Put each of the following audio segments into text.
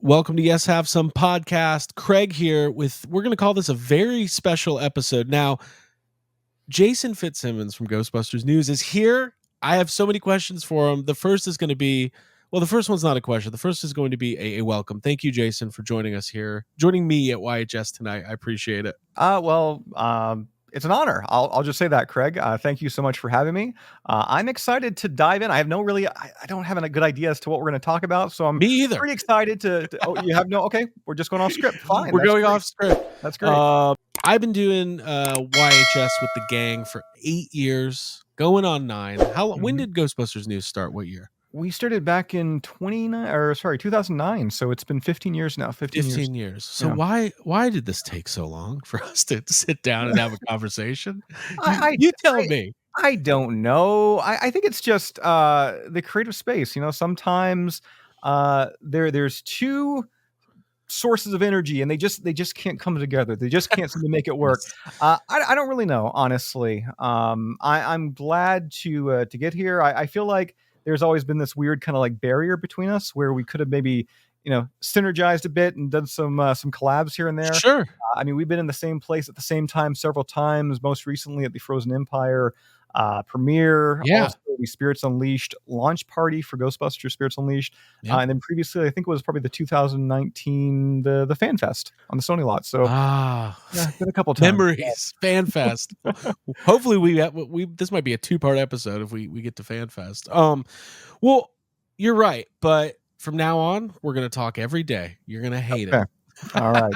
Welcome to Yes Have Some Podcast. Craig here we're going to call this a very special episode. Now, Jason Fitzsimmons from Ghostbusters News is here. I have so many questions for him. The first is going to be, well, the first one's not a question. The first is going to be a welcome. Thank you, Jason, for joining us here, joining me at YHS tonight. I appreciate it. It's an honor. I'll just say that, Craig. Thank you so much for having me. I'm excited to dive in. I don't have a good idea as to what we're going to talk about, so I'm Me either. pretty excited to oh, you have no, okay, we're just going off script. Fine. We're going off script. That's great. I've been doing YHS with the gang for 8 years, going on 9. When did Ghostbusters News start? What year? We started back in 2009, so it's been 15 years now. 15 years. So yeah. Why did this take so long for us to sit down and have a conversation? You tell me. I don't know. I think it's just the creative space. You know, sometimes there's two sources of energy and they just can't come together. They just can't seem to make it work. I don't really know, honestly. I'm glad to get here. I feel like there's always been this weird kind of like barrier between us where we could have maybe, synergized a bit and done some collabs here and there. Sure. I mean, we've been in the same place at the same time several times, most recently at the Frozen Empire premiere. Yeah. Also the Spirits Unleashed launch party for Ghostbusters Spirits Unleashed. Yeah. And then previously, I think it was probably the 2019, the Fan Fest on the Sony lot. So been a couple times. Memories, Fan Fest. Hopefully we this might be a 2-part episode if we get to Fan Fest. Well, you're right, but from now on, we're going to talk every day. You're going to hate it. All right.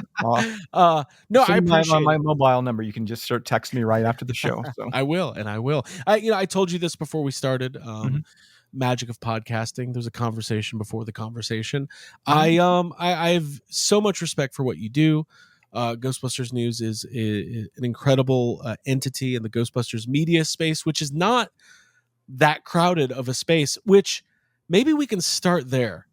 No, I appreciate my mobile number. You can just start text me right after the show. So I will. I told you this before we started. Magic of podcasting. There's a conversation before the conversation. I have so much respect for what you do. Ghostbusters News is an incredible entity in the Ghostbusters media space, which is not that crowded of a space. Which maybe we can start there.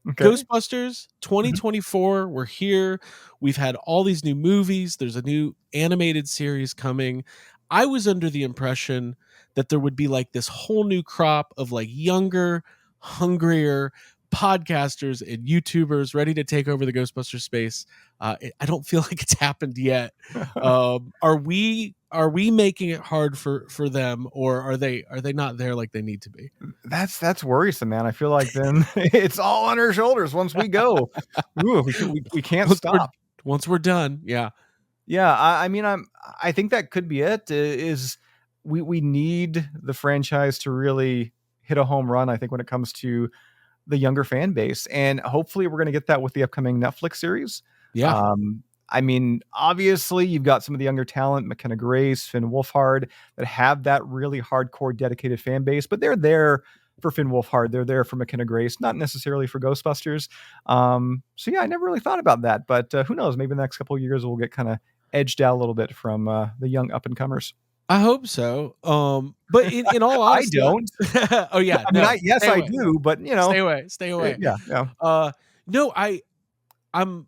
Okay. Ghostbusters 2024, we're here. We've had all these new movies. There's a new animated series coming. I was under the impression that there would be like this whole new crop of like younger, hungrier podcasters and YouTubers ready to take over the Ghostbusters space. I don't feel like it's happened yet. Are we making it hard for them, or are they not there like they need to be? That's worrisome, man. I feel like then it's all on our shoulders once we go. We can't stop once we're done. Yeah. I mean, I think that could be it. Is we need the franchise to really hit a home run, I think, when it comes to the younger fan base, and hopefully we're going to get that with the upcoming Netflix series. Yeah. I mean, obviously, you've got some of the younger talent, McKenna Grace, Finn Wolfhard, that have that really hardcore, dedicated fan base, but they're there for Finn Wolfhard. They're there for McKenna Grace, not necessarily for Ghostbusters. So yeah, I never really thought about that, but who knows? Maybe the next couple of years we'll get kind of edged out a little bit from the young up-and-comers. I hope so. But in all honesty, I don't. Oh yeah. I mean, I do, but stay away. Yeah. No, I'm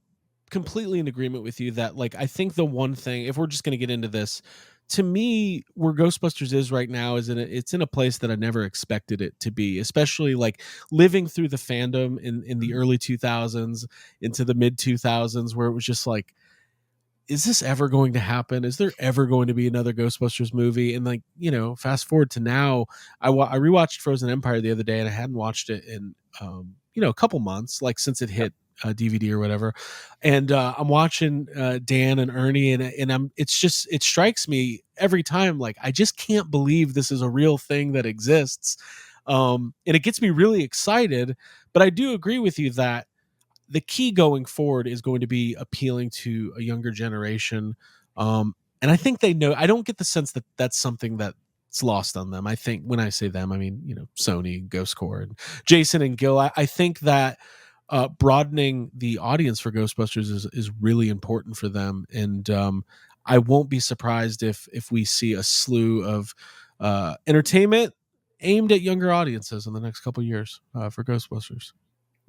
completely in agreement with you that, like, I think the one thing, if we're just going to get into this, to me, where Ghostbusters is right now is it's in a place that I never expected it to be, especially like living through the fandom in the early 2000s into the mid 2000s, where it was just like, is this ever going to happen? Is there ever going to be another Ghostbusters movie? And like, fast forward to now, I rewatched Frozen Empire the other day, and I hadn't watched it in, a couple months, like since it hit DVD or whatever. And I'm watching Dan and Ernie, and it strikes me every time, like, I just can't believe this is a real thing that exists. And it gets me really excited, but I do agree with you that the key going forward is going to be appealing to a younger generation. And I think they know. I don't get the sense that that's something that's lost on them. I think when I say them, I mean, Sony, Ghost Corps, and Jason and Gil. I think that broadening the audience for Ghostbusters is really important for them. And I won't be surprised if we see a slew of entertainment aimed at younger audiences in the next couple of years for Ghostbusters.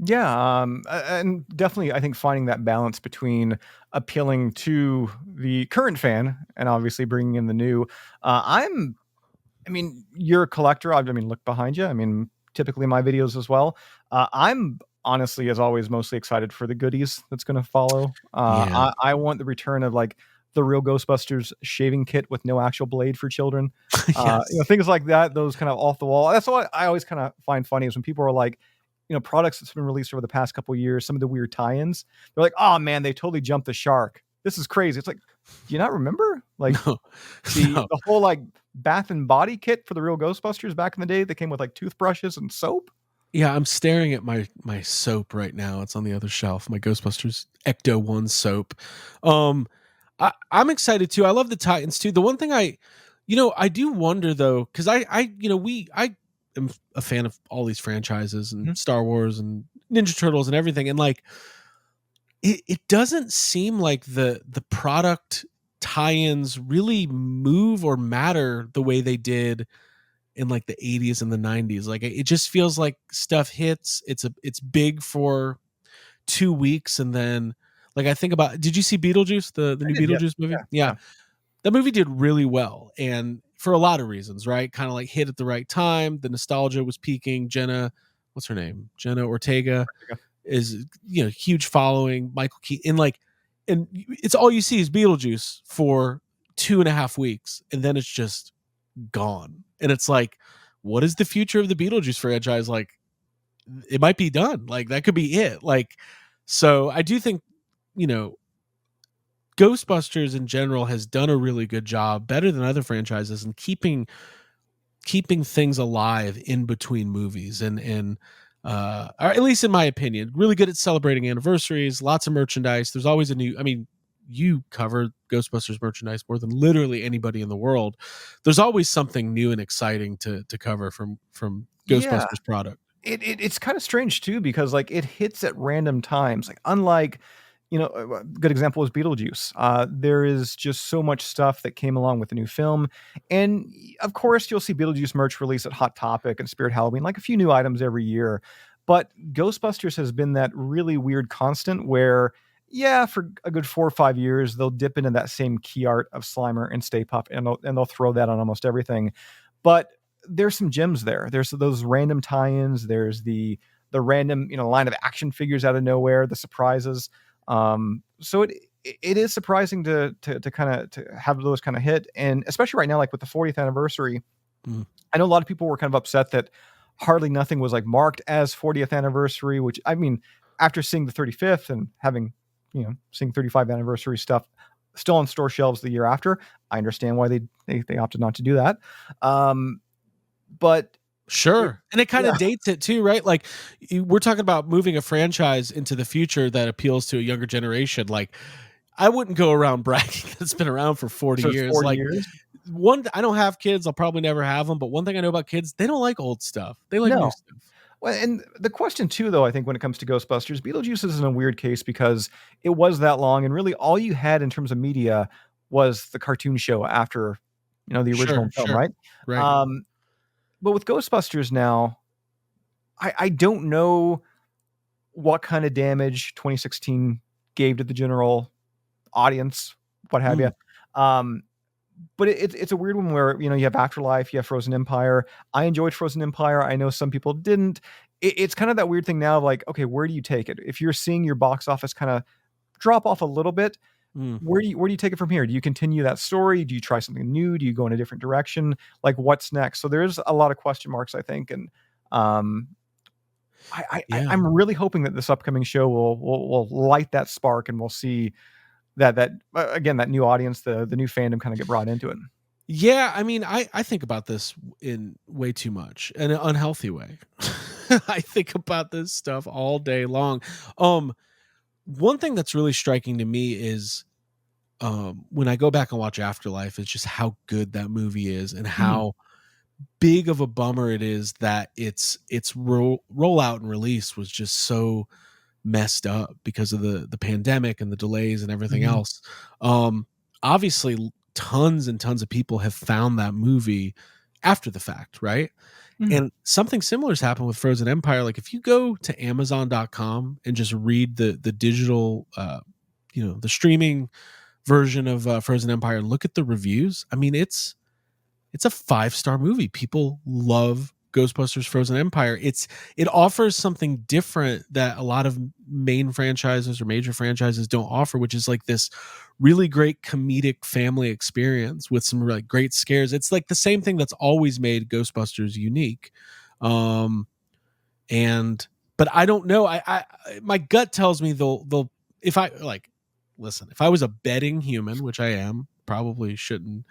Yeah, and definitely, I think finding that balance between appealing to the current fan and obviously bringing in the new. You're a collector. Look behind you. Typically my videos as well. I'm honestly, as always, mostly excited for the goodies that's going to follow. Yeah. I want the return of like the real Ghostbusters shaving kit with no actual blade for children. Yes. Things like that. Those kind of off the wall. That's what I always kind of find funny is when people are like, products that's been released over the past couple of years, some of the weird tie-ins. They're like, oh man, they totally jumped the shark. This is crazy. It's like, do you not remember? Like No. the No. the whole like bath and body kit for the real Ghostbusters back in the day that came with like toothbrushes and soap. Yeah, I'm staring at my soap right now. It's on the other shelf. My Ghostbusters Ecto One soap. I'm excited too. I love the Titans too. The one thing I do wonder though, because I am a fan of all these franchises and Mhm. Star Wars and Ninja Turtles and everything, and like it doesn't seem like the product tie-ins really move or matter the way they did in like the 80s and the 90s. Like it just feels like stuff hits, it's big for 2 weeks, and then like I think about, did you see Beetlejuice, the I new did, yeah, Beetlejuice movie? yeah, Yeah. yeah. That movie did really well, and for a lot of reasons, right? Kind of like hit at the right time. The nostalgia was peaking. Jenna, what's her name? Jenna Ortega is, huge following. Michael Keaton, and it's all you see is Beetlejuice for 2.5 weeks, and then it's just gone. And it's like, what is the future of the Beetlejuice franchise? Like, it might be done. Like, that could be it. Like, so I do think, you know, Ghostbusters in general has done a really good job, better than other franchises, in keeping things alive in between movies, and or at least in my opinion, really good at celebrating anniversaries, lots of merchandise. There's always a new, I mean, you cover Ghostbusters merchandise more than literally anybody in the world. There's always something new and exciting to cover from Yeah. Ghostbusters product. It's kind of strange too because like it hits at random times. Like unlike, a good example is Beetlejuice. There is just so much stuff that came along with the new film, and of course you'll see Beetlejuice merch release at Hot Topic and Spirit Halloween, like a few new items every year. But Ghostbusters has been that really weird constant where, yeah, for a good 4 or 5 years they'll dip into that same key art of Slimer and Stay Puft, and they'll throw that on almost everything. But there's some gems there. There's those random tie-ins. There's the random, line of action figures out of nowhere, the surprises. So it is surprising to kind of to have those kind of hit, and especially right now, like with the 40th anniversary. Mm. I know a lot of people were kind of upset that hardly nothing was like marked as 40th anniversary, which I mean, after seeing the 35th and having, seeing 35th anniversary stuff still on store shelves the year after, I understand why they opted not to do that. But Sure. And it kind yeah, of dates it too, right? Like, we're talking about moving a franchise into the future that appeals to a younger generation. Like, I wouldn't go around bragging that it's been around for 40 so it's years. 40 Like, years. I don't have kids. I'll probably never have them. But one thing I know about kids, they don't like old stuff. They like new No. stuff. Well, and the question too, though, I think when it comes to Ghostbusters, Beetlejuice is in a weird case because it was that long, and really all you had in terms of media was the cartoon show after, the original Sure, film, sure. right? Right. Um, but with Ghostbusters now, I don't know what kind of damage 2016 gave to the general audience, what have you. Mm. Um, but it's a weird one where, you have Afterlife, you have Frozen Empire. I enjoyed Frozen Empire. I know some people didn't. It's kind of that weird thing now of like, okay, where do you take it? If you're seeing your box office kind of drop off a little bit, Mm. where do you take it from here? Do you continue that story? Do you try something new? Do you go in a different direction? Like what's next? So there's a lot of question marks, I think. And um Yeah. I'm really hoping that this upcoming show will light that spark, and we'll see that again, that new audience, the new fandom kind of get brought into it. Yeah. I mean, I think about this in way too much, in an unhealthy way. I think about this stuff all day long. One thing that's really striking to me is, when I go back and watch Afterlife, is just how good that movie is, and Mhm. how big of a bummer it is that its rollout and release was just so messed up because of the pandemic and the delays and everything Mhm. else. Obviously, tons and tons of people have found that movie after the fact, right? Mhm. And something similar has happened with Frozen Empire. Like, if you go to Amazon.com and just read the digital, the streaming version of Frozen Empire, and look at the reviews, I mean, it's a 5-star movie. People love Ghostbusters Frozen Empire, it offers something different that a lot of main franchises or major franchises don't offer, which is like this really great comedic family experience with some like great scares. It's like the same thing that's always made Ghostbusters unique. And but I don't know. I my gut tells me they'll if I like listen, if I was a betting human, which I am, probably shouldn't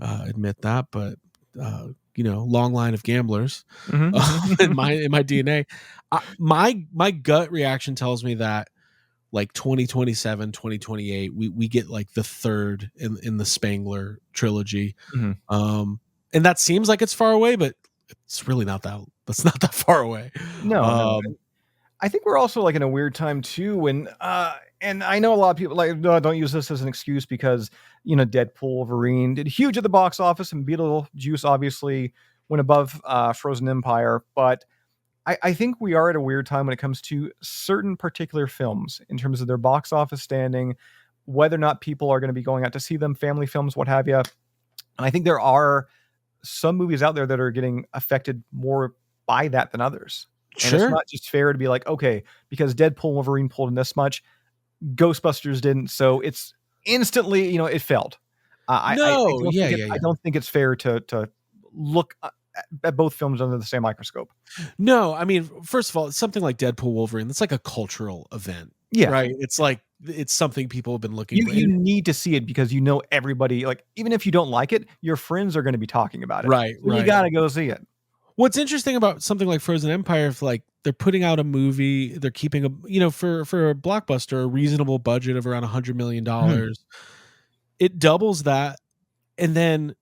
admit that, but long line of gamblers in my DNA. My gut reaction tells me that like 2027, 2028, we get like the third in the Spangler trilogy. And that seems like it's far away, but it's really not that's not that far away. No. I think we're also like in a weird time too when and I know a lot of people like no, don't use this as an excuse because Deadpool Wolverine did huge at the box office and Beetlejuice obviously went above Frozen Empire, but I think we are at a weird time when it comes to certain particular films in terms of their box office standing, whether or not people are going to be going out to see them, family films, what have you. And I think there are some movies out there that are getting affected more by that than others. And it's not just fair to be like, okay, because Deadpool Wolverine pulled in this much, Ghostbusters didn't, so it's instantly, it failed. I don't think it's fair to look at both films under the same microscope. No, I mean, first of all, it's something like Deadpool Wolverine. That's like a cultural event, right? It's like it's something people have been looking for. You need to see it because everybody, like even if you don't like it, your friends are going to be talking about it, right? So you got to go see it. What's interesting about something like Frozen Empire, if like they're putting out a movie, they're keeping for a blockbuster, a reasonable budget of around $100 million, it doubles that. And then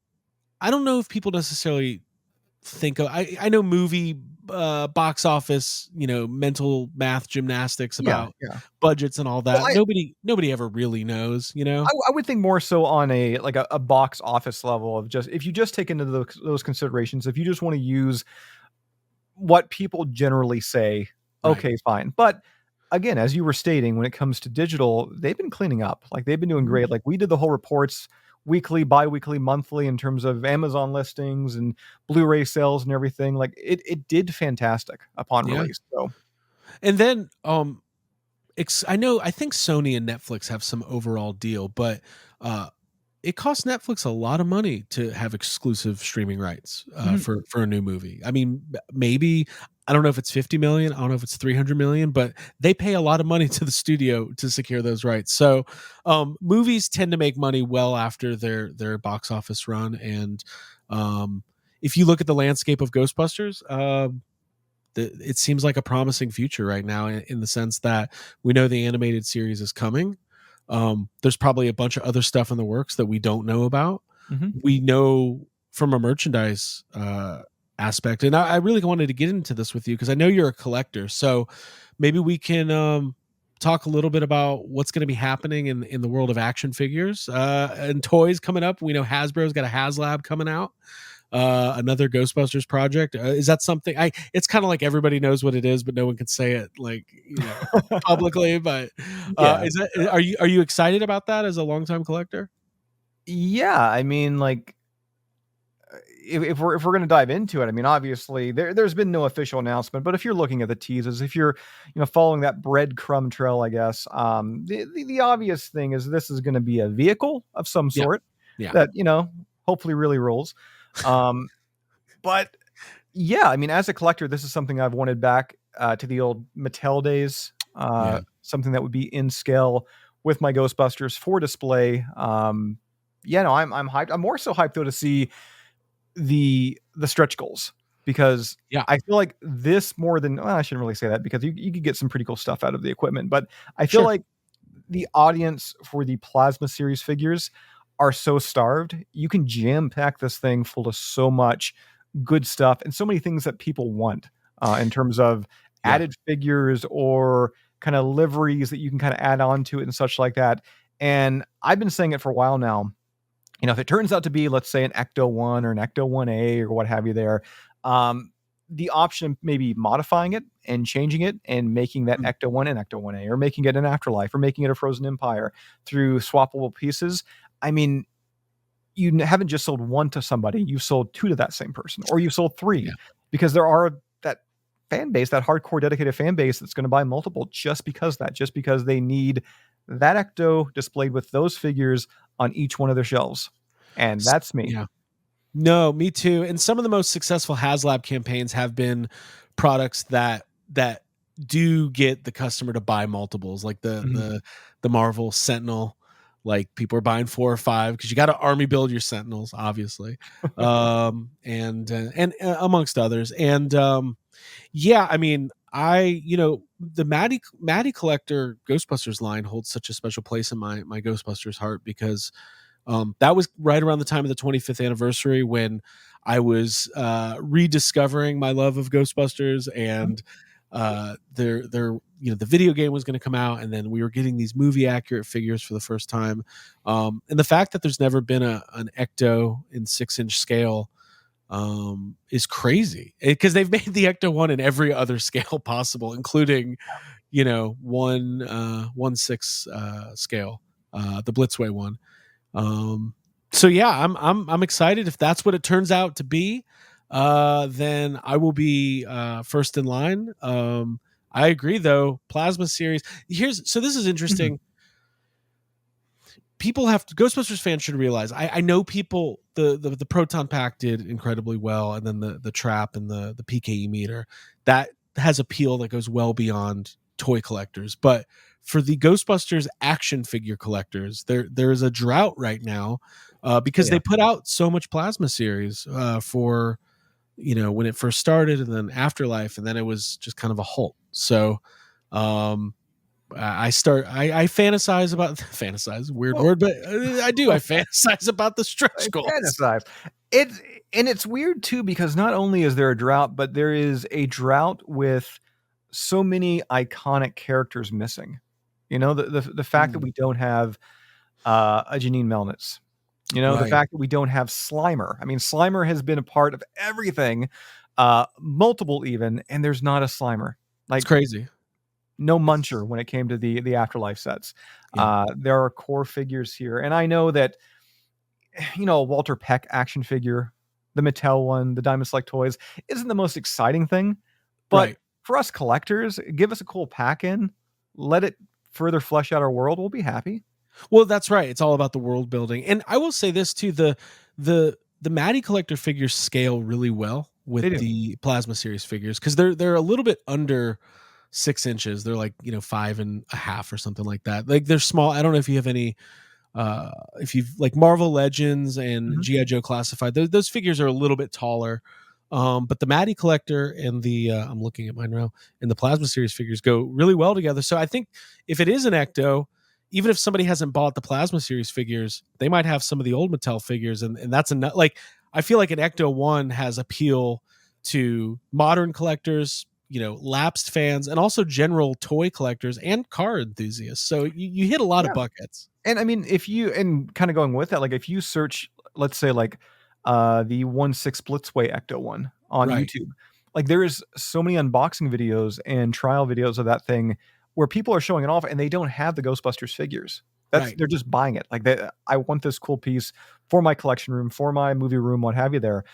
I don't know if people necessarily think of, I know movie box office, mental math gymnastics about budgets and all that. Well, nobody ever really knows, I would think more so on a box office level of just, if you just take into those considerations, if you just want to use what people generally say, okay, fine. But again, as you were stating, when it comes to digital, they've been cleaning up. Like they've been doing great. Like we did the whole reports weekly, bi-weekly, monthly in terms of Amazon listings and Blu-ray sales and everything. Like it did fantastic upon release. So, and then I think Sony and Netflix have some overall deal, but it costs Netflix a lot of money to have exclusive streaming rights for a new movie. I mean, maybe, I don't know if it's 50 million, I don't know if it's 300 million, but they pay a lot of money to the studio to secure those rights. So movies tend to make money well after their box office run. And if you look at the landscape of Ghostbusters, it seems like a promising future right now in the sense that we know the animated series is coming. There's probably a bunch of other stuff in the works that we don't know about. We know from a merchandise aspect, and I really wanted to get into this with you because I know you're a collector, so maybe we can talk a little bit about what's going to be happening in the world of action figures and toys coming up. We know Hasbro's got a HasLab coming out, another Ghostbusters project. Is that something it's kind of like everybody knows what it is, but no one can say it like publicly, but are you excited about that as a longtime collector? I mean, like if we're going to dive into it, I mean, obviously there's been no official announcement, but if you're looking at the teasers, if you're following that breadcrumb trail, I guess the obvious thing is this is going to be a vehicle of some sort that hopefully really rolls. But I mean, as a collector, this is something I've wanted back to the old Mattel days. Something that would be in scale with my Ghostbusters for display. I'm hyped. I'm more so hyped though to see the stretch goals because I feel like this more than I shouldn't really say that because you could get some pretty cool stuff out of the equipment, but I feel like the audience for the Plasma series figures are so starved. You can jam pack this thing full of so much good stuff and so many things that people want in terms of added figures or kind of liveries that you can kind of add on to it and such like that. And I've been saying it for a while now. If it turns out to be, let's say, an Ecto 1 or an Ecto 1A or what have you there, the option of maybe modifying it and changing it and making that Ecto 1 an Ecto 1A or making it an Afterlife or making it a Frozen Empire through swappable pieces. I mean, you haven't just sold one to somebody, you've sold two to that same person, or you've sold three, Yeah. because there are that fan base, that hardcore dedicated fan base that's going to buy multiple just because they need that Ecto displayed with those figures on each one of their shelves. And that's me. Yeah. No, me too. And some of the most successful HasLab campaigns have been products that do get the customer to buy multiples, like the Marvel Sentinel. Like people are buying 4 or 5 because you got to army build your Sentinels, obviously, and amongst others. And yeah, I mean, the Maddie Collector Ghostbusters line holds such a special place in my Ghostbusters heart because that was right around the time of the 25th anniversary when I was rediscovering my love of Ghostbusters, and the video game was going to come out, and then we were getting these movie accurate figures for the first time. And the fact that there's never been an Ecto in 6-inch scale is crazy, because they've made the Ecto one in every other scale possible, including 1/6 scale, the Blitzway one. So yeah, I'm excited. If that's what it turns out to be, then I will be first in line. I agree though. Plasma series. This is interesting. Ghostbusters fans should realize, I know people, the proton pack did incredibly well, and then the trap and the PKE meter, that has appeal that goes well beyond toy collectors. But for the Ghostbusters action figure collectors, there is a drought right now, because they put out so much plasma series for when it first started, and then Afterlife, and then it was just kind of a halt. So I fantasize about weird word, but I fantasize about the stretch goals. It's weird too, because not only is there a drought, but there is a drought with so many iconic characters missing. The fact that we don't have a Janine Melnitz, the fact that we don't have Slimer. I mean, Slimer has been a part of everything, multiple even, and there's not a Slimer. Like, it's crazy. No Muncher when it came to the Afterlife sets. There are core figures here, and I know that a Walter Peck action figure, the Mattel one, the Diamond Select Toys, isn't the most exciting thing, but for us collectors, give us a cool pack in, let it further flesh out our world, we'll be happy. Well, that's right. It's all about the world building. And I will say this too, the Maddie Collector figures scale really well with the Plasma series figures, because they're a little bit under 6 inches. They're like 5.5 or something like that. Like, they're small. I don't know if you have any if you've like Marvel Legends and G.I. Joe Classified, those figures are a little bit taller. But the Maddie Collector and the I'm looking at mine now, and the Plasma series figures go really well together. So I think if it is an Ecto, even if somebody hasn't bought the Plasma series figures, they might have some of the old Mattel figures, and that's enough. Like, I feel like an Ecto 1 has appeal to modern collectors, lapsed fans, and also general toy collectors and car enthusiasts. So you hit a lot of buckets. And I mean, and kind of going with that, like if you search, let's say like the 1/6 Blitzway Ecto one on YouTube, like there is so many unboxing videos and trial videos of that thing where people are showing it off and they don't have the Ghostbusters figures. They're just buying it. Like, I want this cool piece for my collection room, for my movie room, what have you there.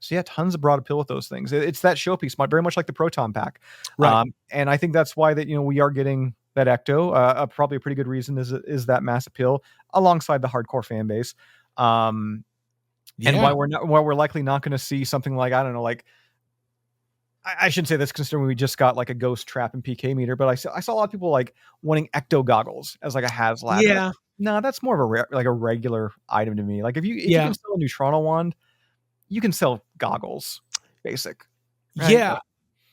So yeah, tons of broad appeal with those things. It's that showpiece, very much like the Proton Pack. And I think that's why that, we are getting that Ecto. Probably a pretty good reason is that mass appeal alongside the hardcore fan base. And why we're likely not going to see something like, I don't know, like, I shouldn't say this considering we just got like a Ghost Trap and PK meter, but I saw a lot of people like wanting Ecto goggles as like a HasLab. Yeah. No, that's more of a regular item to me. Like, if you can sell a Neutrino wand, you can sell goggles, basic. Right? Yeah,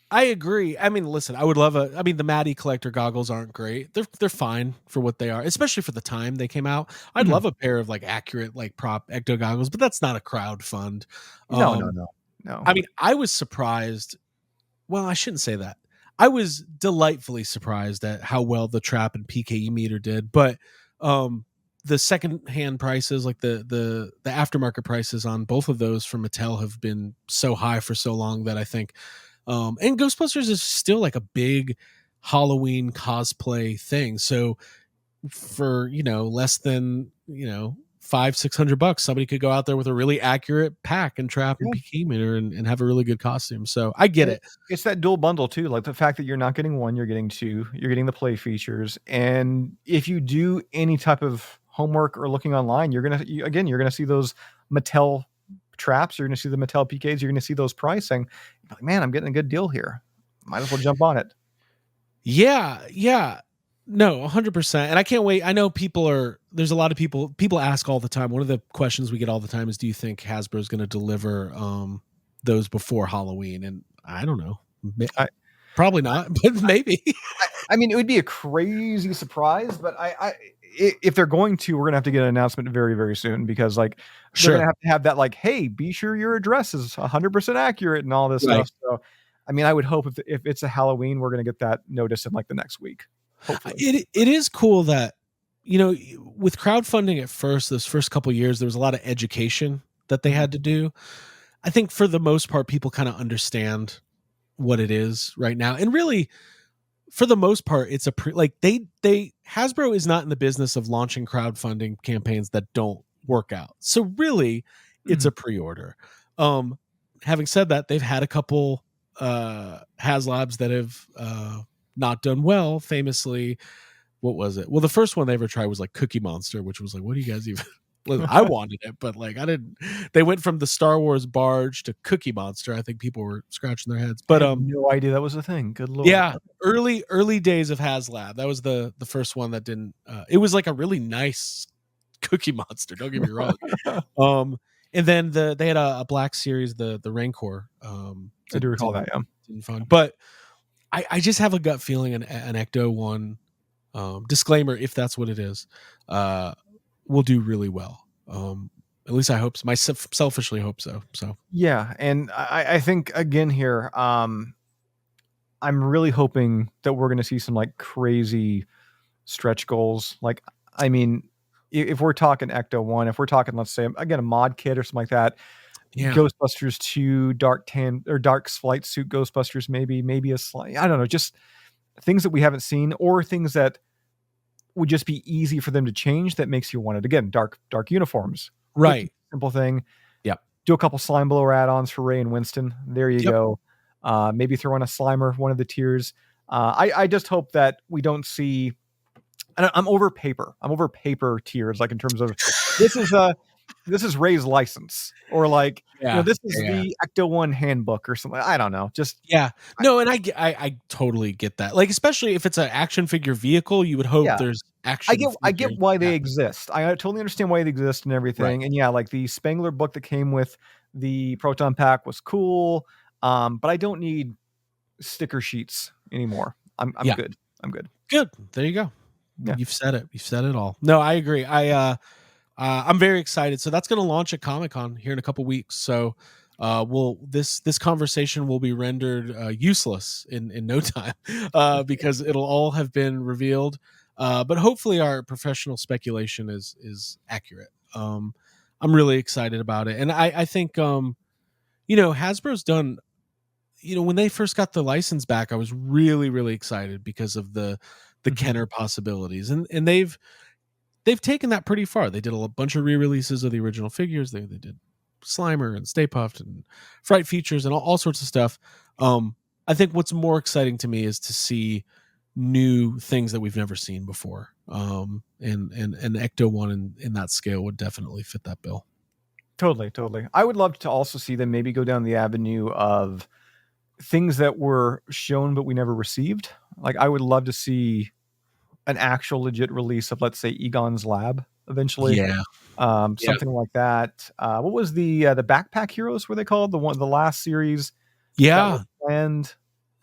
I agree. I mean, listen, I would love the Maddie Collector goggles aren't great. They're fine for what they are, especially for the time they came out. I'd love a pair of like accurate like prop Ecto goggles, but that's not a crowd fund. No. I mean, I was surprised. Well, I shouldn't say that. I was delightfully surprised at how well the trap and PKE meter did, but the secondhand prices, like the aftermarket prices on both of those from Mattel, have been so high for so long that I think, and Ghostbusters is still like a big Halloween cosplay thing. So for less than $500-$600, somebody could go out there with a really accurate pack and trap and PK meter and have a really good costume. So I get it. It's that dual bundle too, like the fact that you're not getting one, you're getting two, you're getting the play features, and if you do any type of homework or looking online, you're gonna see those Mattel traps, you're gonna see the Mattel PKs, you're gonna see those pricing. You're like, man, I'm getting a good deal here. Might as well jump on it. Yeah. No, 100%. And I can't wait. I know there's a lot of people ask all the time. One of the questions we get all the time is, do you think Hasbro is going to deliver those before Halloween? And I don't know. Probably not, but maybe. I mean, it would be a crazy surprise, but if they're going to, we're going to have to get an announcement very, very soon, because like they're going to have that, like, hey, be sure your address is 100% accurate and all this stuff. So, I mean, I would hope if it's a Halloween, we're going to get that notice in like the next week. It is cool that, with crowdfunding at first, those first couple of years, there was a lot of education that they had to do. I think for the most part, people kind of understand what it is right now. And really, for the most part, it's Hasbro is not in the business of launching crowdfunding campaigns that don't work out. So really, it's a pre-order. Having said that, they've had a couple HasLabs that have not done well. Famously, what was it? Well, the first one they ever tried was like Cookie Monster, which was like, what do you guys even? I wanted it, but like I didn't. They went from the Star Wars barge to Cookie Monster. I think people were scratching their heads. But I had no idea that was a thing. Good Lord. Yeah, early days of HasLab. That was the first one that didn't. It was like a really nice Cookie Monster. Don't get me wrong. And then they had a Black Series, the Rancor. I do recall that. Yeah, didn't fun, but I just have a gut feeling an Ecto one. Disclaimer, if that's what it is, will do really well. At least I hope so. Selfishly hope so. So yeah, and I think again here, I'm really hoping that we're going to see some like crazy stretch goals. Like, I mean, if we're talking Ecto 1, if we're talking, let's say again, a mod kit or something like that, Ghostbusters 2, Dark Flight Suit Ghostbusters, maybe a slight, I don't know, just things that we haven't seen, or things that would just be easy for them to change that makes you want it. Again, dark uniforms. Right. Simple thing. Yeah. Do a couple Slime Blower add-ons for Ray and Winston. There you go. Maybe throw in a Slimer, one of the tiers. I just hope that we don't see, I'm over paper. I'm over paper tiers, like in terms of this is Ray's license, or like, this is the Ecto 1 handbook or something. I don't know. Just no, and I totally get that. Like, especially if it's an action figure vehicle, you would hope there's action. I get why they exist. I totally understand why they exist and everything. Right. And like the Spangler book that came with the Proton Pack was cool. But I don't need sticker sheets anymore. I'm good. I'm good. Good. There you go. Yeah. You've said it. You've said it all. No, I agree. I'm very excited. So that's going to launch at Comic-Con here in a couple weeks. So this conversation will be rendered useless in no time because it'll all have been revealed. But hopefully our professional speculation is accurate. I'm really excited about it. And I think, Hasbro's done, when they first got the license back, I was really, really excited because of the Kenner possibilities. And they've taken that pretty far. They did a bunch of re-releases of the original figures. They did Slimer and Stay Puft and Fright Features and all sorts of stuff. I think what's more exciting to me is to see new things that we've never seen before. And Ecto 1 in that scale would definitely fit that bill. Totally. I would love to also see them maybe go down the avenue of things that were shown but we never received. Like, I would love to see an actual legit release of, let's say, Egon's Lab eventually. Something like that. What was the Backpack Heroes, were they called? The last series. And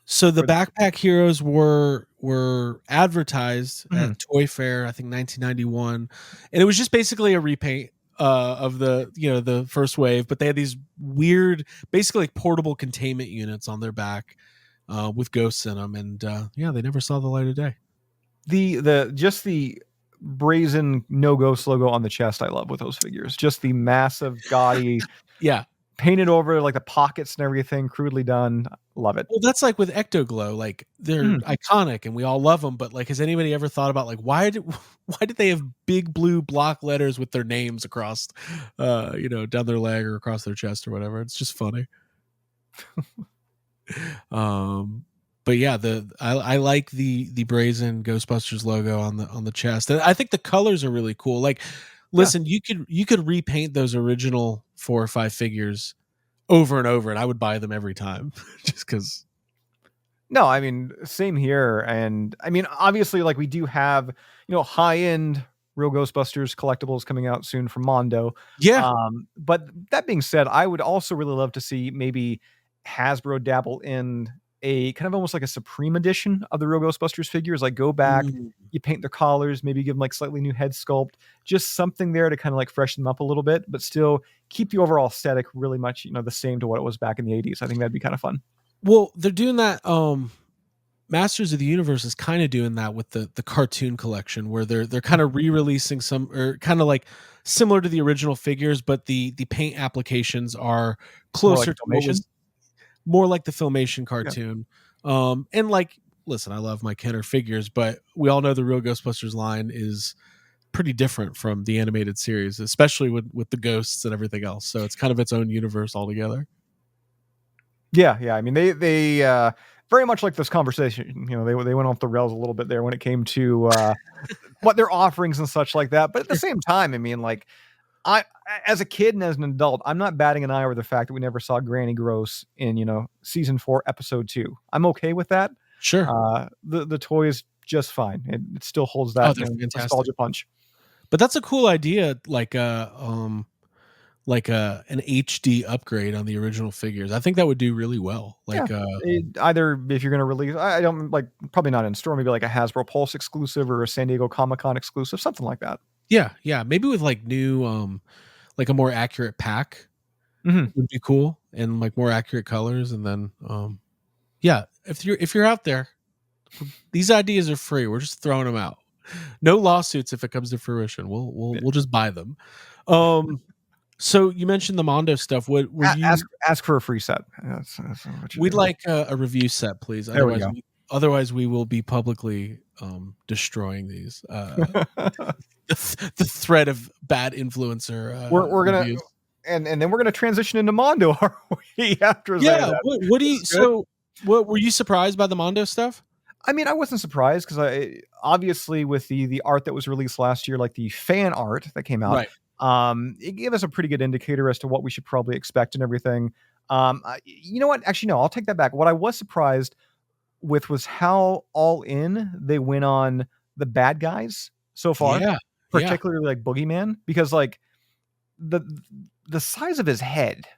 so the Backpack Heroes were advertised at Toy Fair, I think 1991, and it was just basically a repaint of the first wave, but they had these weird, basically like portable containment units on their back with ghosts in them, and they never saw the light of day. The brazen no ghost logo on the chest, I love with those figures. Just the massive, gaudy. painted over like the pockets and everything, crudely done. Love it. Well, that's like with Ectoglow, like they're iconic and we all love them, but like, has anybody ever thought about like why did they have big blue block letters with their names across, down their leg or across their chest or whatever? It's just funny. But yeah, I like the brazen Ghostbusters logo on the chest, and I think the colors are really cool. Like, listen, you could repaint those original 4 or 5 figures over and over, and I would buy them every time, just because. No, I mean, same here, and I mean, obviously, like we do have high end real Ghostbusters collectibles coming out soon from Mondo. Yeah. But that being said, I would also really love to see maybe Hasbro dabble in a kind of almost like a Supreme edition of the real Ghostbusters figures. Like go back, you paint their collars, maybe give them like slightly new head sculpt, just something there to kind of like freshen them up a little bit, but still keep the overall aesthetic really much, the same to what it was back in the 80s. I think that'd be kind of fun. Well, they're doing that. Masters of the Universe is kind of doing that with the cartoon collection, where they're kind of re-releasing some, or kind of like similar to the original figures, but the paint applications are closer to what was more like the Filmation cartoon. Yeah. And like, listen, I love my Kenner figures, but we all know the real Ghostbusters line is pretty different from the animated series, especially with the ghosts and everything else. So it's kind of its own universe altogether. Yeah. I mean, they very much like this conversation, they went off the rails a little bit there when it came to what their offerings and such like that. But at the same time, I mean, like I, as a kid and as an adult, I'm not batting an eye over the fact that we never saw Granny Gross in, season 4, episode 2. I'm okay with that. Sure. The toy is just fine. It still holds that nostalgia punch. But that's a cool idea, like an HD upgrade on the original figures. I think that would do really well. Like either if you're going to release, I don't like, probably not in store, maybe like a Hasbro Pulse exclusive or a San Diego Comic-Con exclusive, something like that. Yeah. Maybe with like new, like a more accurate pack would be cool, and like more accurate colors. And then, if you're out there, these ideas are free. We're just throwing them out. No lawsuits if it comes to fruition. We'll just buy them. So you mentioned the Mondo stuff. What were you ask for a free set? That's we'd like a review set, please. Otherwise, we will be publicly destroying these. The threat of bad influencer. We're gonna reviews. and then we're gonna transition into Mondo. Are we after that? Yeah. What do you? So, what were you surprised by the Mondo stuff? I mean, I wasn't surprised because I obviously with the art that was released last year, like the fan art that came out, it gave us a pretty good indicator as to what we should probably expect and everything. You know what? Actually, no, I'll take that back. What I was surprised with was how all in they went on the bad guys so far, particularly like Boogeyman, because like the size of his head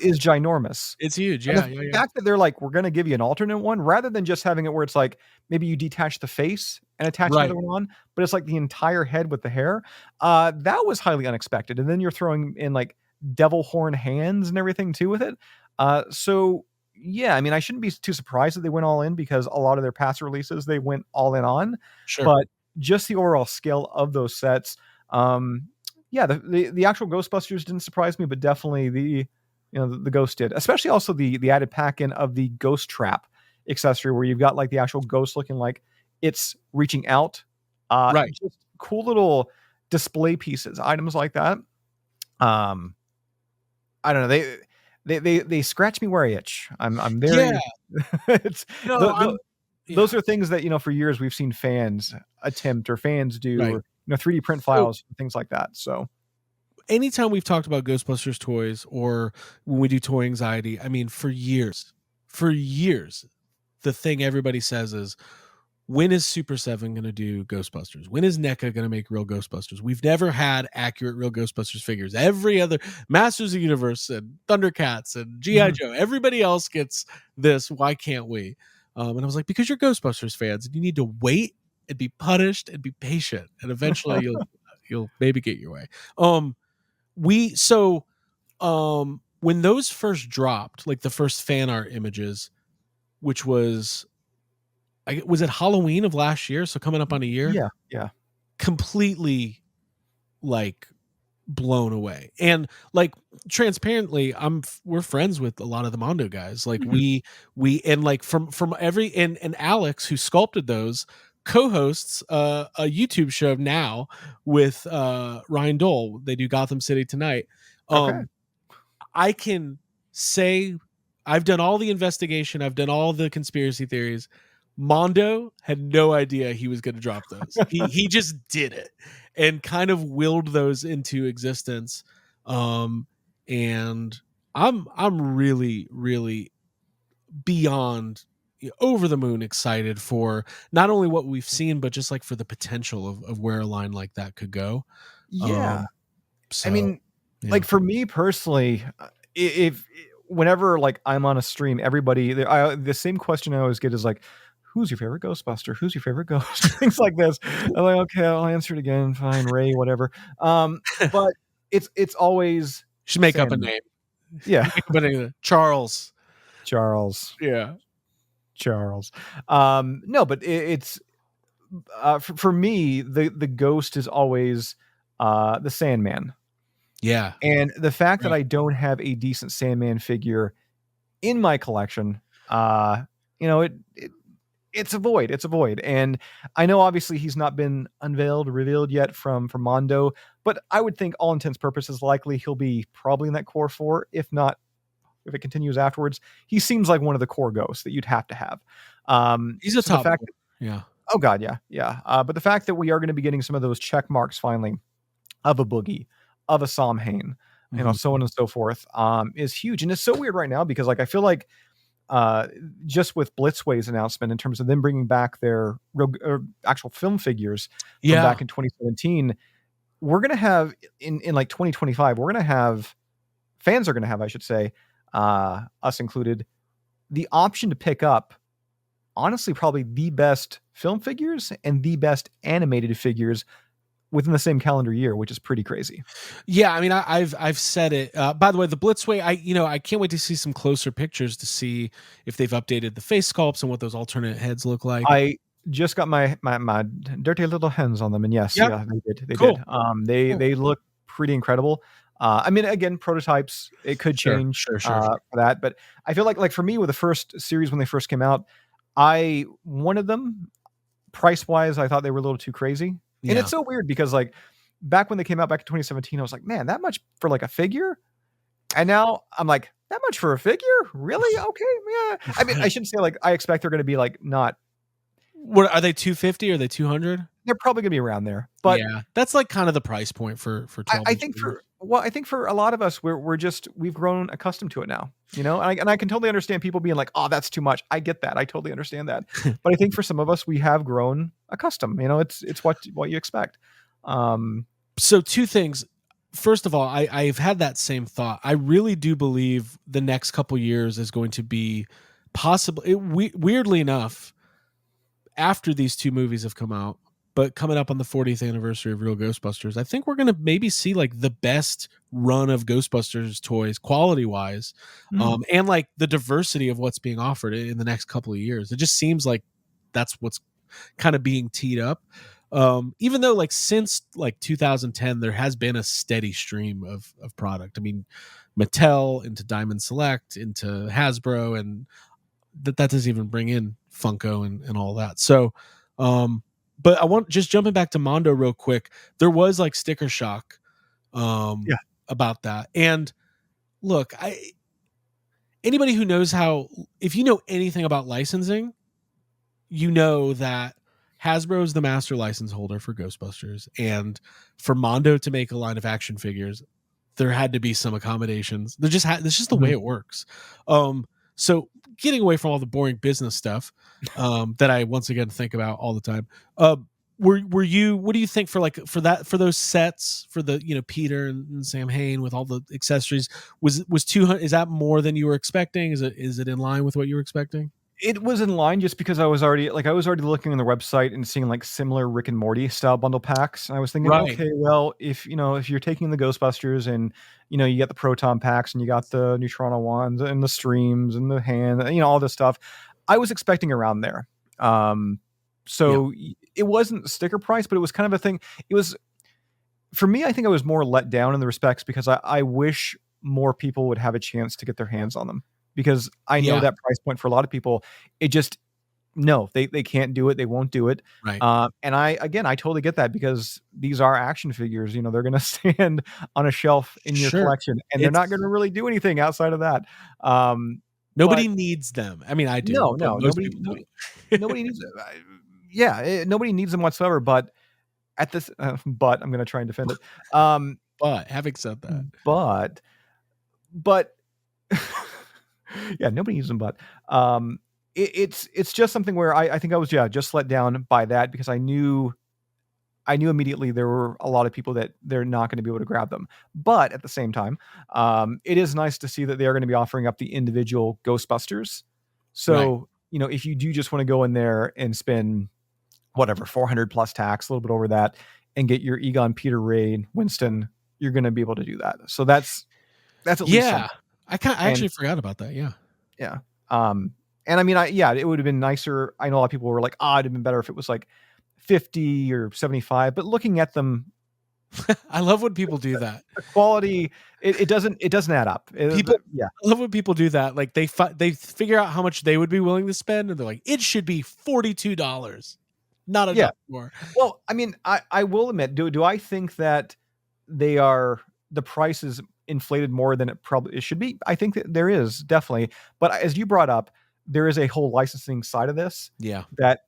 is ginormous. It's huge. The fact that they're like, we're going to give you an alternate one rather than just having it where it's like maybe you detach the face and attach another one on, but it's like the entire head with the hair. That was highly unexpected. And then you're throwing in like devil horn hands and everything too with it. So yeah, I mean, I shouldn't be too surprised that they went all in because a lot of their past releases they went all in on. Sure. But just the overall scale of those sets, the actual Ghostbusters didn't surprise me, but definitely the ghost did, especially also the added pack in of the ghost trap accessory where you've got like the actual ghost looking like it's reaching out. Just cool little display pieces, items like that. I don't know. They scratch me where I itch. I'm very. Those are things that for years we've seen fans attempt or fans do, or 3D print files, things like that. So, anytime we've talked about Ghostbusters toys or when we do Toy Anxiety, I mean, for years, the thing everybody says is, when is Super 7 going to do Ghostbusters? When is NECA going to make real Ghostbusters? We've never had accurate real Ghostbusters figures. Every other Masters of the Universe and Thundercats and G.I. Joe, everybody else gets this. Why can't we? And I was like, because you're Ghostbusters fans and you need to wait and be punished and be patient. And eventually you'll maybe get your way. When those first dropped, like the first fan art images, which was it Halloween of last year? So coming up on a year. Yeah. Completely like blown away. And like transparently, we're friends with a lot of the Mondo guys. Like Mhm. and like from every and Alex, who sculpted those, co-hosts a YouTube show now with Ryan Dole. They do Gotham City Tonight. Okay. I can say I've done all the investigation, I've done all the conspiracy theories. Mondo had no idea he was going to drop those. He just did it and kind of willed those into existence. And I'm really beyond over the moon excited for not only what we've seen, but just like for the potential of where a line like that could go. Yeah. I So mean, yeah. like for me personally, if whenever like I'm on a stream, everybody the same question I always get is like, who's your favorite Ghostbuster? Who's your favorite ghost? Things like this. I'm like, okay, I'll answer it again. Fine, Ray, whatever. But it's always Should make up a Sandman. name. Yeah, But Charles. Charles. Yeah. Charles. No, but it's for me, the ghost is always the Sandman. Yeah. And the fact that Right. I don't have a decent Sandman figure in my collection, you know, it's a void. It's a void. And I know obviously he's not been unveiled or revealed yet from Mondo, but I would think all intents purposes likely he'll be probably in that core four, if not if it continues afterwards. He seems like one of the core ghosts that you'd have to have. He's a So the top fact four. Yeah. oh god, yeah, yeah. But the fact that we are going to be getting some of those check marks finally of a Boogie, of a Samhain, you know, Mhm. so on and so forth, is huge. And it's so weird right now because like I feel like just with Blitzway's announcement in terms of them bringing back their actual film figures from Yeah. back in 2017, we're gonna have in like 2025, we're gonna have fans are gonna have, I should say, us included, the option to pick up honestly probably the best film figures and the best animated figures within the same calendar year, which is pretty crazy. Yeah, I mean, I've said it. By the way, the Blitzway, I can't wait to see some closer pictures to see if they've updated the face sculpts and what those alternate heads look like. I just got my dirty little hands on them, and yes, Yeah, yeah, they did. They cool. did. Cool. They look pretty incredible. I mean, again, prototypes. It could Sure, change sure. for that, but I feel like for me with the first series when they first came out, I wanted them price wise. I thought they were a little too crazy, and Yeah. it's so weird because like back when they came out back in 2017, I was like, man, that much for like a figure, and now I'm like, that much for a figure? Really? Okay, yeah. I mean, I shouldn't say like I expect they're going to be like not. What are they, 250? Are they 200? They're probably going to be around there, but Yeah. That's like kind of the price point for 12 I inch think figures. I think for a lot of us, we've grown accustomed to it now, you know, and I can totally understand people being like, oh, that's too much. I get that. I totally understand that. But I think for some of us, we have grown accustomed, you know, it's what you expect. So two things. First of all, I've had that same thought. I really do believe the next couple years is going to be possibly, weirdly enough, after these two movies have come out, but coming up on the 40th anniversary of Real Ghostbusters, I think we're going to maybe see like the best run of Ghostbusters toys quality wise, and like the diversity of what's being offered in the next couple of years. It just seems like that's what's kind of being teed up. Even though like since like 2010, there has been a steady stream of product. I mean, Mattel into Diamond Select into Hasbro, and that doesn't even bring in Funko and all that. So, but I want just jumping back to Mondo real quick. There was like sticker shock, Yeah. about that. And look, anybody who knows if you know anything about licensing, you know that Hasbro is the master license holder for Ghostbusters, and for Mondo to make a line of action figures, there had to be some accommodations. That's just the way Mhm. it works. So getting away from all the boring business stuff, that I once again think about all the time. Were you? What do you think for those sets for the Peter and Sam Hain with all the accessories? Was 200? Is that more than you were expecting? Is it in line with what you were expecting? It was in line just because I was already looking on the website and seeing like similar Rick and Morty style bundle packs. And I was thinking, Right. okay, well, if you're taking the Ghostbusters and you got the proton packs and you got the Neutrona wands and the streams and the hand, all this stuff, I was expecting around there. So it wasn't sticker price, but it was kind of a thing. It was for me, I think I was more let down in the respects because I wish more people would have a chance to get their hands on them, because I know Yeah. that price point for a lot of people, it just, no, they can't do it. They won't do it. Right. And I totally get that, because these are action figures. They're going to stand on a shelf in your Sure. collection, and they're not going to really do anything outside of that. Nobody But needs them. I mean, I do, no, but no, most people don't. nobody needs it. Nobody needs them whatsoever. But at this, but I'm going to try and defend it. But having said that, But yeah, nobody uses them. But it's just something where I think I was just let down by that, because I knew immediately there were a lot of people that they're not going to be able to grab them. But at the same time, it is nice to see that they are going to be offering up the individual Ghostbusters. So if you do just want to go in there and spend whatever 400 plus tax, a little bit over that, and get your Egon, Peter, Ray, Winston, you're going to be able to do that. So that's at least something. I actually forgot about that. Yeah. And I mean, it would have been nicer. I know a lot of people were like, it'd have been better if it was like 50 or 75, but looking at them, I love when people do that. The quality, it doesn't add up. I love when people do that. Like they figure out how much they would be willing to spend, and they're like, it should be $42, not a dollar more. Well, I mean, I will admit, do I think that the price is inflated more than it should be? I think that there is, definitely. But as you brought up, there is a whole licensing side of this. Yeah. That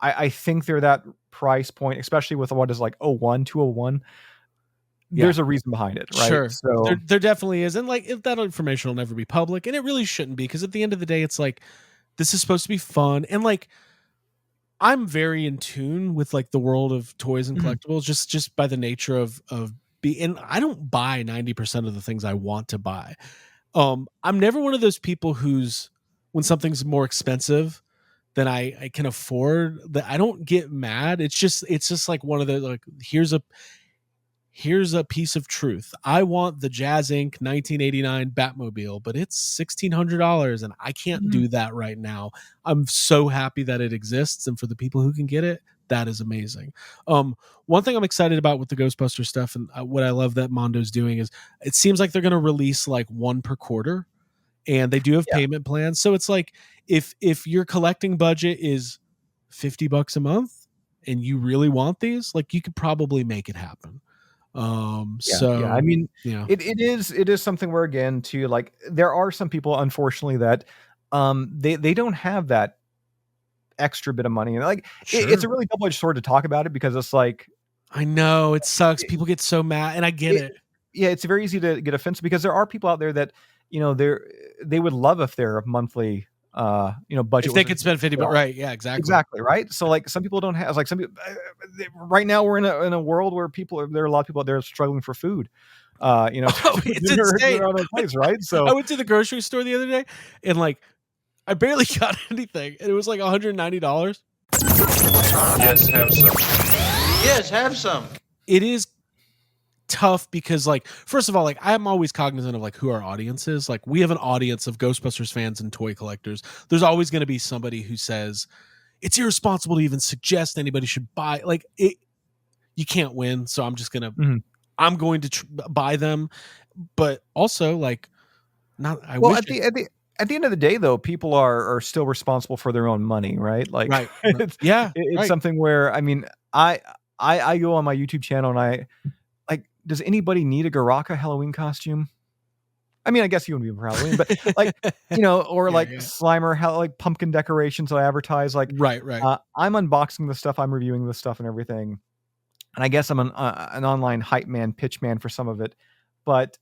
I think they're that price point, especially with what is like 201. There's a reason behind it, right? Sure. So there definitely is. And like, that information will never be public, and it really shouldn't be, because at the end of the day, it's like, this is supposed to be fun. And like, I'm very in tune with like the world of toys and collectibles, just by the nature of and I don't buy 90% of the things I want to buy. I'm never one of those people who's, when something's more expensive than I can afford, that I don't get mad. It's just like one of the, like, here's a piece of truth. I want the Jazz Inc. 1989 Batmobile, but it's $1,600, and I can't do that right now. I'm so happy that it exists, and for the people who can get it, that is amazing. One thing I'm excited about with the Ghostbusters stuff, and what I love that Mondo's doing, is it seems like they're going to release like one per quarter, and they do have payment plans. So it's like, if your collecting budget is $50 a month and you really want these, like, you could probably make it happen. I mean, it is something where, again, to like, there are some people, unfortunately, that they don't have that extra bit of money, and like, it's a really double-edged sword to talk about it, because it's like, I know it sucks. People get so mad, and I get it. Yeah, it's very easy to get offensive, because there are people out there that they would love if their monthly budget, if they could spend 50, but right, yeah, exactly right. So like, some people don't have, like, some people right now, we're in a world where there are a lot of people out there struggling for food. It's insane. Place, right? So I went to the grocery store the other day, and like, I barely got anything, and it was like $190. Yes, have some. Yes, have some. It is tough, because like, first of all, like, I'm always cognizant of like who our audience is. Like, we have an audience of Ghostbusters fans and toy collectors. There's always going to be somebody who says it's irresponsible to even suggest anybody should buy, like, it. You can't win, so I'm just gonna I'm going to buy them. But also, like, not I wish at the end of the day, though, people are still responsible for their own money, right? Like, right. It's something where, I mean, I go on my YouTube channel, and I like, does anybody need a Garaka Halloween costume? I mean, I guess you wouldn't be for Halloween, but like, or like Slimer, like pumpkin decorations I advertise. Like, right. I'm unboxing the stuff, I'm reviewing the stuff and everything. And I guess I'm an online hype man, pitch man for some of it, but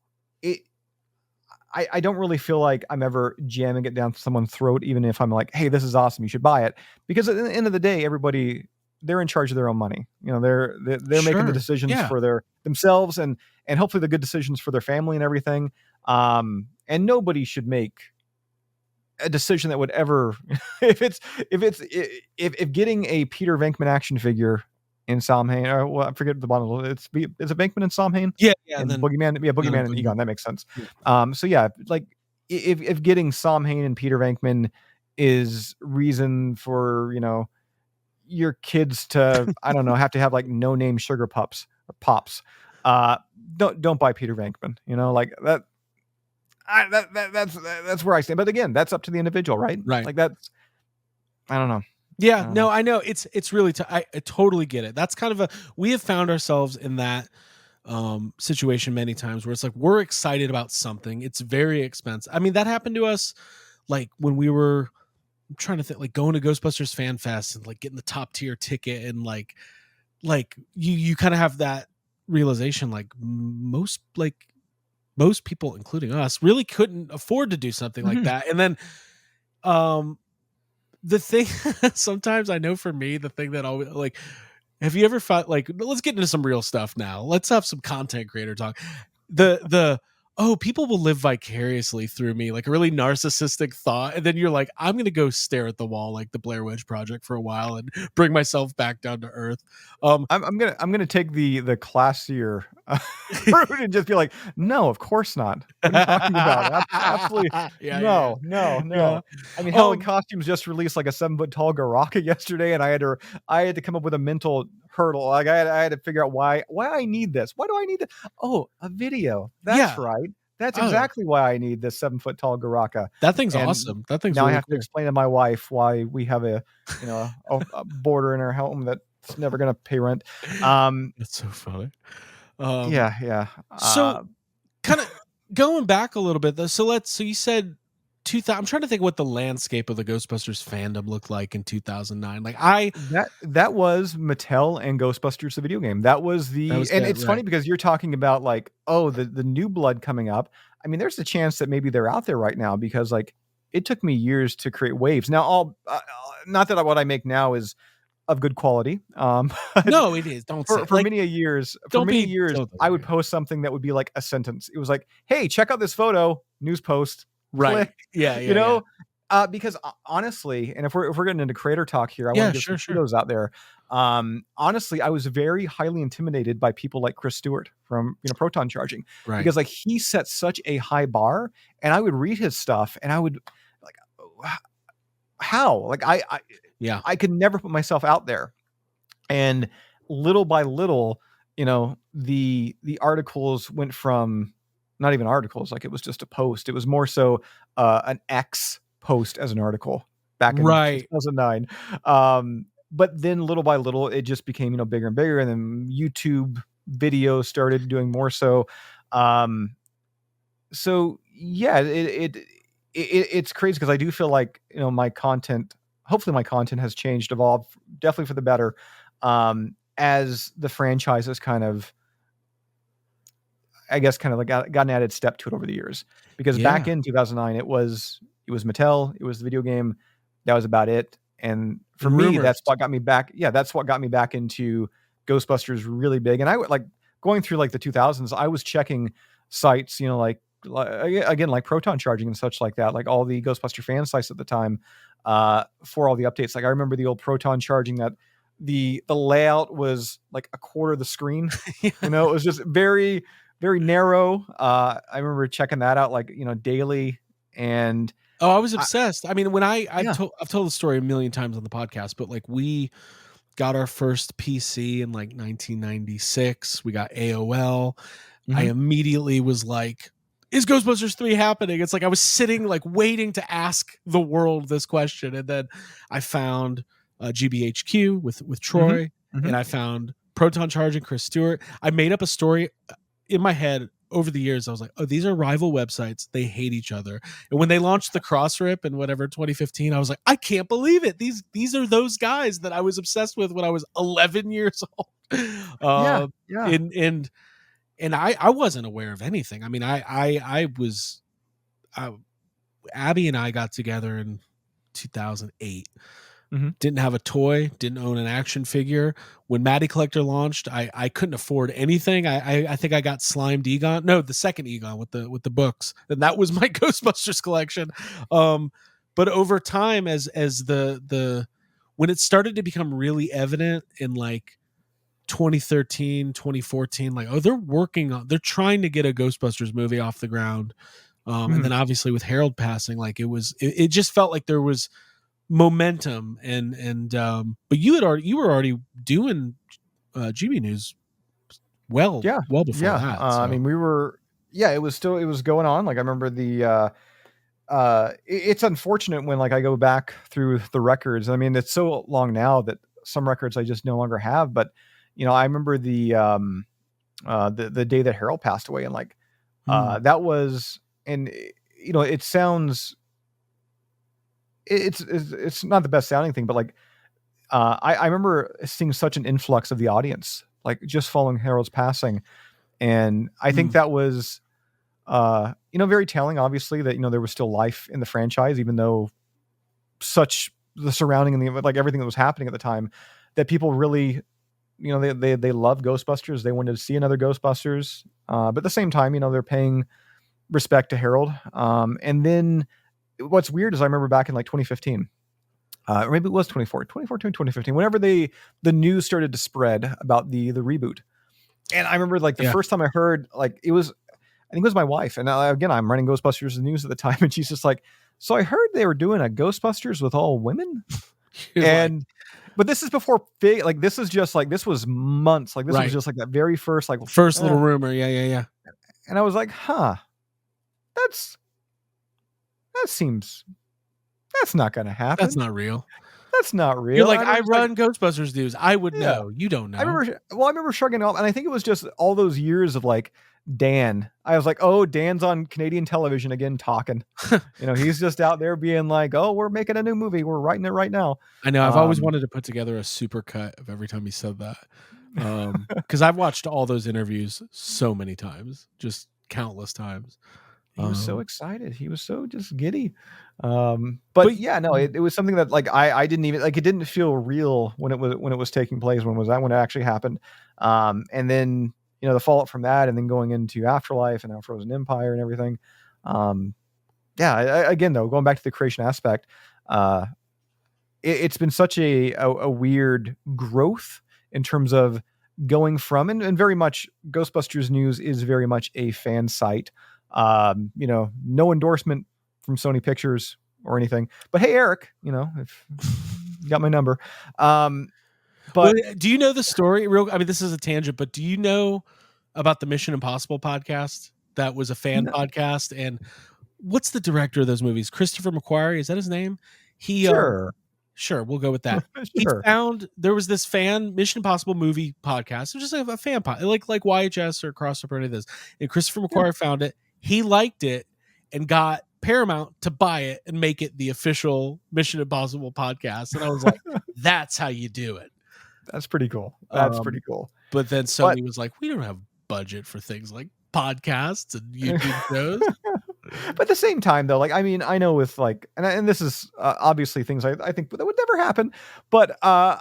I don't really feel like I'm ever jamming it down someone's throat, even if I'm like, hey, this is awesome, you should buy it. Because at the end of the day, everybody, they're in charge of their own money. They're making the decisions for themselves, and hopefully the good decisions for their family and everything. And nobody should make a decision that would ever, if getting a Peter Venkman action figure in Samhain, or well, I forget the bundle. Is it Venkman and Samhain? Yeah, and then Boogeyman. Yeah, Boogeyman and Egon. That makes sense. Yeah. So yeah, like, if getting Samhain and Peter Venkman is reason for your kids to, I don't know, have to have like no name sugar pups, or Pops, don't buy Peter Venkman. You know, like that. That's where I stand. But again, that's up to the individual, right? Right. Like that's, I don't know. Yeah, no, I know it's really I totally get it. That's kind of we have found ourselves in that situation many times where it's like we're excited about something. It's very expensive. I mean, that happened to us like when we were, I'm trying to think, like going to Ghostbusters Fan Fest and like getting the top tier ticket, and like you kind of have that realization like most people, including us, really couldn't afford to do something like that. And then the thing sometimes I know for me, the thing that always like, have you ever felt like, let's get into some real stuff now. Let's have some content creator talk. Oh, people will live vicariously through me, like a really narcissistic thought. And then you're like, I'm going to go stare at the wall like the Blair Witch Project for a while and bring myself back down to earth. I'm gonna take the classier route and just be like, no, of course not. What are you talking about? Absolutely, no. Yeah. I mean, Halloween Costumes just released like a 7-foot tall Garaka yesterday, and I had to come up with a mental hurdle. Like I had to figure out why I need this. Why do I need it? Oh, a video. That's right. That's exactly why I need this 7-foot tall Garaka. That thing's awesome. That thing's now really I have to explain to my wife why we have a boarder in our home that's never going to pay rent. That's so funny. Yeah. So kind of going back a little bit though. So you said 2000. I'm trying to think what the landscape of the Ghostbusters fandom looked like in 2009. Like that was Mattel and Ghostbusters the video game. It's funny because you're talking about like, oh, the new blood coming up. I mean, there's a chance that maybe they're out there right now because like it took me years to create waves. Now, not that what I make now is of good quality. No, it is. For many years, I would post something that would be like a sentence. It was like, "Hey, check out this photo." News post. Right. Click. Yeah. Because honestly, and if we're getting into creator talk here, I want to get some kudos out there. Honestly, I was very highly intimidated by people like Chris Stewart from Proton Charging, because like he set such a high bar, and I would read his stuff, and I would like, how? Like I could never put myself out there, and little by little, the articles went from not even articles, like it was just a post. It was more so an X post as an article back in 2009. But then little by little, it just became, bigger and bigger. And then YouTube videos started doing more so. So yeah, it's crazy because I do feel like, my content, hopefully my content has changed, evolved, definitely for the better. As the franchise has kind of like got an added step to it over the years, because back in 2009, it was Mattel, it was the video game. That was about it. And for me, that's what got me back. Yeah. That's what got me back into Ghostbusters really big. And I would like going through like the 2000s, I was checking sites, like again, like Proton Charging and such like that, like all the Ghostbuster fan sites at the time, for all the updates. Like I remember the old Proton Charging that the layout was like a quarter of the screen, it was just very, very narrow. I remember checking that out like, daily. And I was obsessed. I mean, when I've told the story a million times on the podcast, but like we got our first PC in like 1996. We got AOL. I immediately was like, is Ghostbusters 3 happening? It's like I was sitting like waiting to ask the world this question. And then I found GBHQ with Troy, and I found Proton Charging, Chris Stewart. I made up a story in my head over the years. I was like, oh, these are rival websites. They hate each other. And when they launched the Cross Rip in 2015, I was like, I can't believe it. These are those guys that I was obsessed with when I was 11 years old. And I wasn't aware of anything. I mean, Abby and I got together in 2008. Didn't have a toy, didn't own an action figure. When Matty Collector launched, I couldn't afford anything. I think I got Slimed Egon. No, the second Egon with the books. And that was my Ghostbusters collection. But over time, as the when it started to become really evident in like 2013, 2014, like, oh, they're trying to get a Ghostbusters movie off the ground. And then obviously with Harold passing, like it just felt like there was momentum, and but you were already doing GB News well Yeah, before yeah. that. I So. mean, we were. Yeah, it was going on. Like I remember it's unfortunate when like I go back through the records. I mean, it's so long now that some records I just no longer have. But I remember the day that Harold passed away, and like that was, and it sounds, it's not the best sounding thing, but like I remember seeing such an influx of the audience, like just following Harold's passing, and I think that was very telling, obviously, that there was still life in the franchise, even though such the surrounding and like everything that was happening at the time, that people really, they loved Ghostbusters. They wanted to see another Ghostbusters, but at the same time, they're paying respect to Harold. And then what's weird is I remember back in like 2015, or maybe it was 2014, 2015, whenever the news started to spread about the reboot. And I remember like the first time I heard, like I think it was my wife. And again, I'm running Ghostbusters news at the time. And she's just like, so I heard they were doing a Ghostbusters with all women. And, but this is before big, like this is just like, this was months. Like this was just like that very first, like first little rumor. Yeah. And I was like, that's not going to happen. That's not real. That's not real. You're like, I run Ghostbusters news. I would know. You don't know. I remember shrugging it off, and I think it was just all those years of like Dan. I was like, oh, Dan's on Canadian television again talking. He's just out there being like, oh, we're making a new movie. We're writing it right now. I know. I've always wanted to put together a super cut of every time he said that. Because I've watched all those interviews so many times, just countless times. He was so excited. He was so just giddy. But yeah, no, it was something that like I didn't even like. It didn't feel real when it was taking place. When it actually happened? And then the fallout from that, and then going into Afterlife and now Frozen Empire and everything. Again though, going back to the creation aspect, it's been such a weird growth in terms of going from and very much Ghostbusters News is very much a fan site. No endorsement from Sony Pictures or anything, but hey, Eric, if you got my number. But do you know the story I mean, this is a tangent, but do you know about the Mission Impossible podcast? That was a fan podcast. And what's the director of those movies? Christopher McQuarrie. Is that his name? Sure, we'll go with that. He found there was this fan Mission Impossible movie podcast. It was just like a fan pod, like YHS or Crossover or any of this. And Christopher McQuarrie found it. He liked it and got Paramount to buy it and make it the official Mission Impossible podcast. And I was like, that's how you do it. That's pretty cool. That's pretty cool. But then Sony was like, we don't have budget for things like podcasts and YouTube shows. But at the same time, though, like, I mean, I know with like, and this is obviously things I think that would never happen. But, I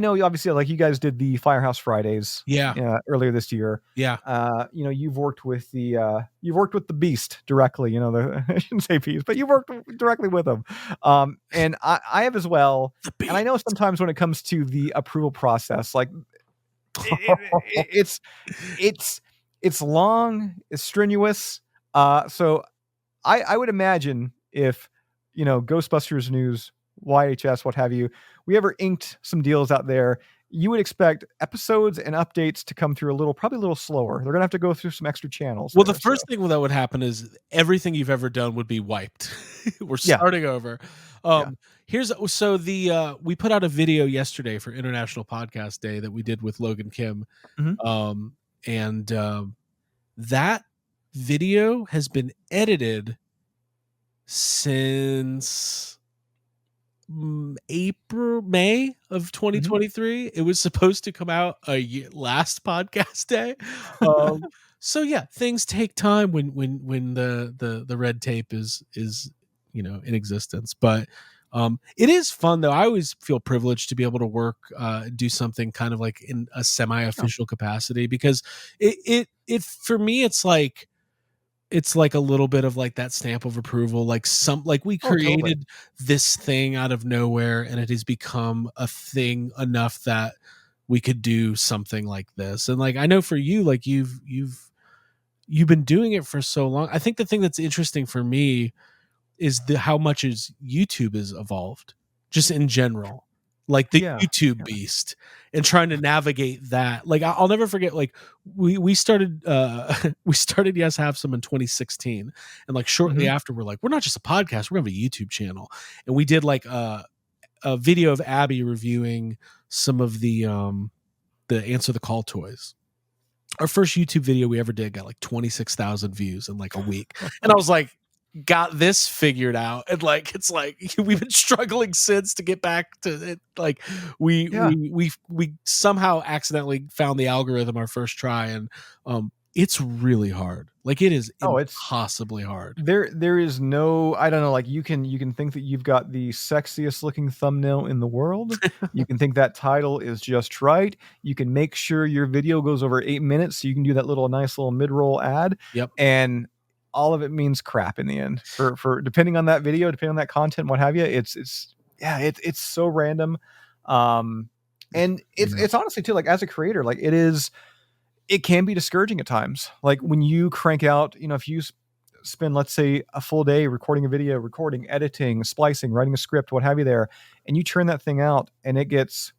know obviously like you guys did the Firehouse Fridays earlier this year. Yeah. You've worked with the Beast directly, I shouldn't say Beast, but you've worked directly with him. And I have as well. And I know sometimes when it comes to the approval process, like it's long, it's strenuous. So I would imagine if, Ghostbusters News, YHS, what have you, we ever inked some deals out there, you would expect episodes and updates to come through probably a little slower. They're going to have to go through some extra channels. Well, the first thing that would happen is everything you've ever done would be wiped. We're starting over. We put out a video yesterday for International Podcast Day that we did with Logan Kim. Mm-hmm. That video has been edited since May of 2023. It was supposed to come out last podcast day. So yeah, things take time when the red tape is in existence. But it is fun though. I always feel privileged to be able to work, do something kind of like in a semi-official capacity, because it for me it's like a little bit of like that stamp of approval, like we created this thing out of nowhere and it has become a thing enough that we could do something like this. And like I know for you, like you've been doing it for so long. I think the thing that's interesting for me is how much YouTube has evolved just in general. like the Yeah. YouTube beast, and trying to navigate that. Like I'll never forget, like we started we started Yes Have Some in 2016, and like shortly after we're like, we're not just a podcast, we're gonna have a YouTube channel. And we did like a video of Abby reviewing some of the Answer the Call toys. Our first YouTube video we ever did got like 26,000 views in like a week. And I was like, got this figured out. And like, it's like, we've been struggling since to get back to it. Like we somehow accidentally found the algorithm our first try. And it's really hard. Like it is impossibly hard. There is no, I don't know, like you can think that you've got the sexiest looking thumbnail in the world. You can think that title is just right. You can make sure your video goes over 8 minutes so you can do that nice little mid-roll ad. Yep. And all of it means crap in the end. For depending on that video, depending on that content, what have you, it's so random. And it's honestly too, like as a creator, like it can be discouraging at times. Like when you crank out, if you spend, let's say, a full day recording a video, recording, editing, splicing, writing a script, what have you there, and you turn that thing out and it gets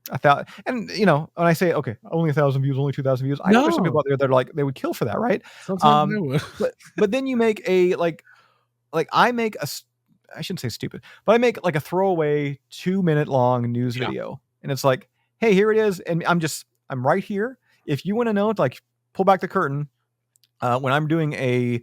1,000, and when I say, okay, only 1,000 views, only 2,000 views, I know there's some people out there that are like, they would kill for that, right? Sometimes they would. but then you make a like I make I shouldn't say stupid, but I make like a throwaway 2-minute long news video, and it's like, hey, here it is, and I'm right here. If you want to know, like, pull back the curtain. When I'm doing a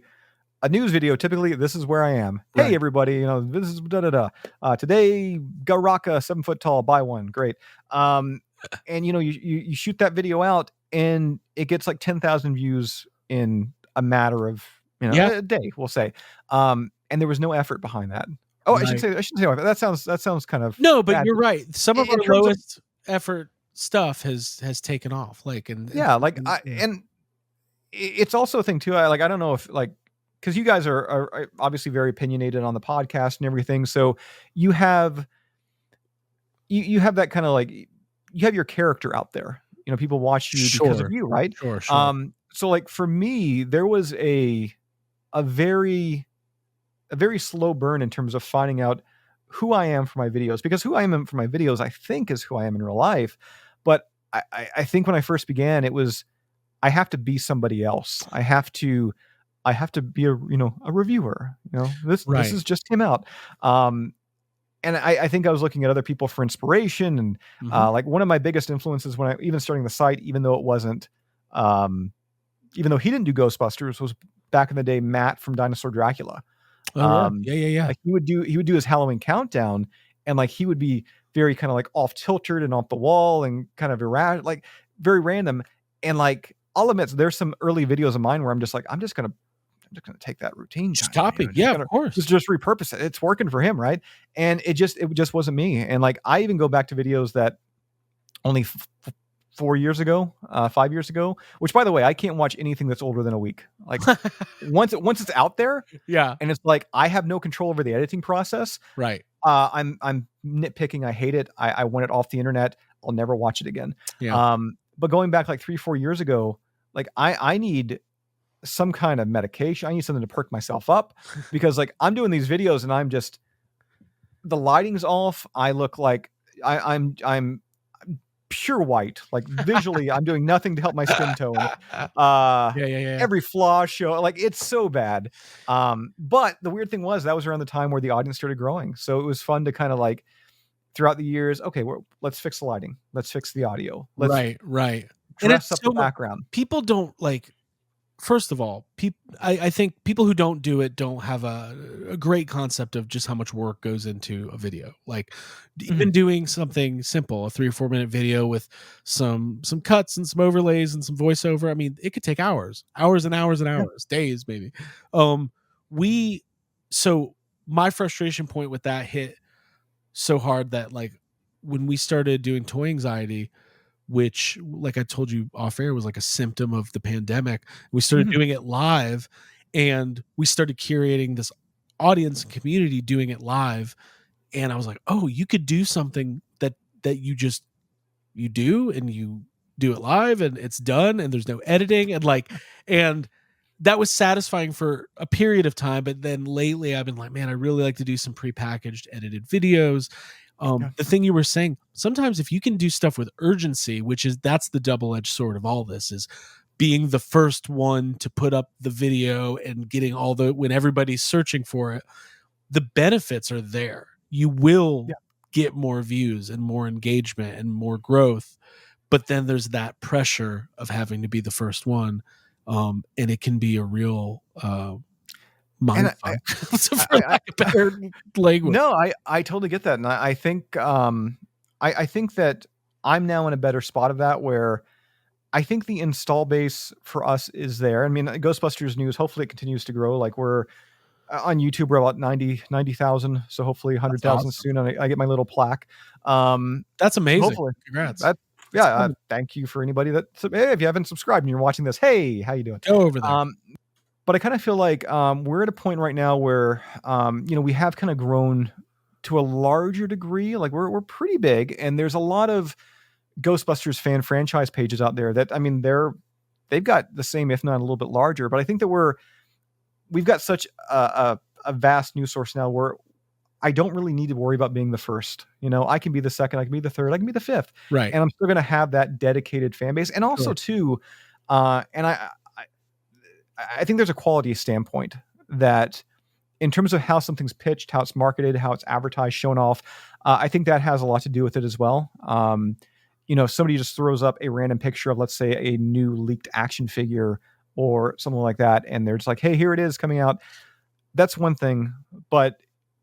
news video, typically this is where I am. Right. Hey, everybody, this is today, Garaka, 7 foot tall, buy one, great. And you shoot that video out, and it gets like 10,000 views in a matter of a day, we'll say. And there was no effort behind that. Oh, right. I shouldn't say that sounds kind of no, but bad. You're right. Some of our lowest effort stuff has taken off, like, and and it's also a thing too. I don't know if, like, because you guys are obviously very opinionated on the podcast and everything, so you have that kind of, like, you have your character out there. People watch you because of you, right? Sure. So like for me, there was a very slow burn in terms of finding out who I am for my videos, because who I am for my videos, I think, is who I am in real life. But I think when I first began, it was, I have to be somebody else. I have to be a reviewer. This is just him out. And I think I was looking at other people for inspiration, and like one of my biggest influences when I even starting the site, even though he didn't do Ghostbusters, was back in the day Matt from Dinosaur Dracula. Yeah. Like he would do his Halloween countdown, and like he would be very kind of like off tilted and off the wall and kind of like very random. And like I'll admit, there's some early videos of mine where I'm just gonna take that routine, just copy, of course, just repurpose it. It's working for him, right? And it just wasn't me. And like I even go back to videos that only 4 years ago, 5 years ago, which, by the way, I can't watch anything that's older than a week. Like once it's out there, and it's like I have no control over the editing process. Right. I'm nitpicking. I hate it. I want it off the internet. I'll never watch it again. Yeah. But going back like 3-4 years ago, like I need some kind of medication. I need something to perk myself up, because like I'm doing these videos and I'm just, the lighting's off. I look like I'm pure white. Like visually, I'm doing nothing to help my skin tone. Every flaw show, like it's so bad. But the weird thing was that was around the time where the audience started growing. So it was fun to kind of like throughout the years, okay, let's fix the lighting. Let's fix the audio. Let's right. dress up the background. People don't like, first of all, I think people who don't do it don't have a great concept of just how much work goes into a video. Like even doing something simple, a 3 or 4 minute video with some cuts and some overlays and some voiceover. I mean, it could take hours and hours, days maybe. So my frustration point with that hit so hard that like when we started doing Toy Anxiety, which, like I told you off air, was like a symptom of the pandemic. We started doing it live, and we started curating this audience and community doing it live. And I was like, oh, you could do something that you do, and you do it live, and it's done, and there's no editing, and that was satisfying for a period of time. But then lately I've been like, man, I really like to do some prepackaged edited videos. Yeah. The thing you were saying, sometimes if you can do stuff with urgency, that's the double-edged sword of all this, is being the first one to put up the video and getting when everybody's searching for it, the benefits are there. You will get more views and more engagement and more growth, but then there's that pressure of having to be the first one. And it can be a real mind fuck, for lack of better language. No, I totally get that. And I think I think that I'm now in a better spot of that, where I think the install base for us is there. I mean, Ghostbusters news, hopefully it continues to grow. Like, we're on YouTube, we're about 90,000. So hopefully 100,000 soon. And I get my little plaque. That's amazing. Hopefully. Congrats. Thank you for anybody hey, if you haven't subscribed and you're watching this, hey, how you doing? Go over there. But I kind of feel like we're at a point right now where we have kind of grown to a larger degree. Like, we're pretty big, and there's a lot of Ghostbusters fan franchise pages out there that, I mean, they've got the same, if not a little bit larger. But I think that we've got such a vast news source now where I don't really need to worry about being the first. I can be the second, I can be the third, I can be the fifth, right? And I'm still going to have that dedicated fan base, and also too, and I think there's a quality standpoint that, in terms of how something's pitched, how it's marketed, how it's advertised, shown off, I think that has a lot to do with it as well. If somebody just throws up a random picture of, let's say, a new leaked action figure or something like that, and they're just like, hey, here it is coming out. That's one thing. But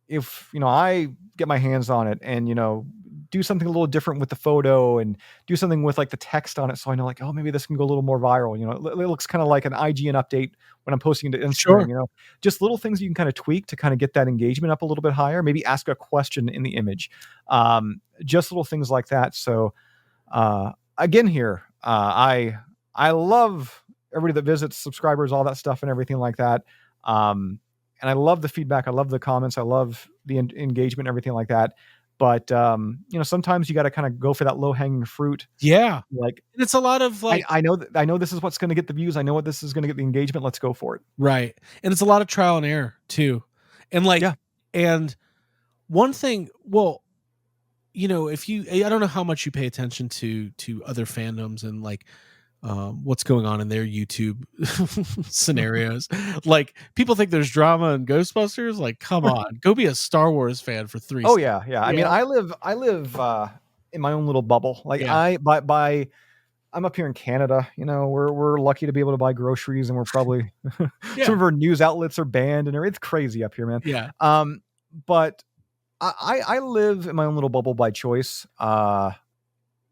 if, I get my hands on it and, do something a little different with the photo and do something with like the text on it, so I know, like, oh, maybe this can go a little more viral. It looks kind of like an IGN update when I'm posting it to Instagram. Sure. Just little things you can kind of tweak to kind of get that engagement up a little bit higher. Maybe ask a question in the image. Just little things like that. So again, here, I love everybody that visits, subscribers, all that stuff and everything like that. And I love the feedback. I love the comments. I love the engagement, everything like that. But sometimes you got to kind of go for that low hanging fruit. Yeah, like, it's a lot of like, I know this is what's going to get the views. I know what this is going to get the engagement. Let's go for it. Right, and it's a lot of trial and error too. And and one thing, well, if I don't know how much you pay attention to other fandoms and like what's going on in their YouTube scenarios. Like, people think there's drama in Ghostbusters. Like, come on, go be a Star Wars fan for 3 Oh seconds. yeah. I mean, I live in my own little bubble. Like, I'm up here in Canada. We're lucky to be able to buy groceries, and we're probably some of our news outlets are banned, and it's crazy up here, man. Yeah. But I live in my own little bubble by choice. Sure.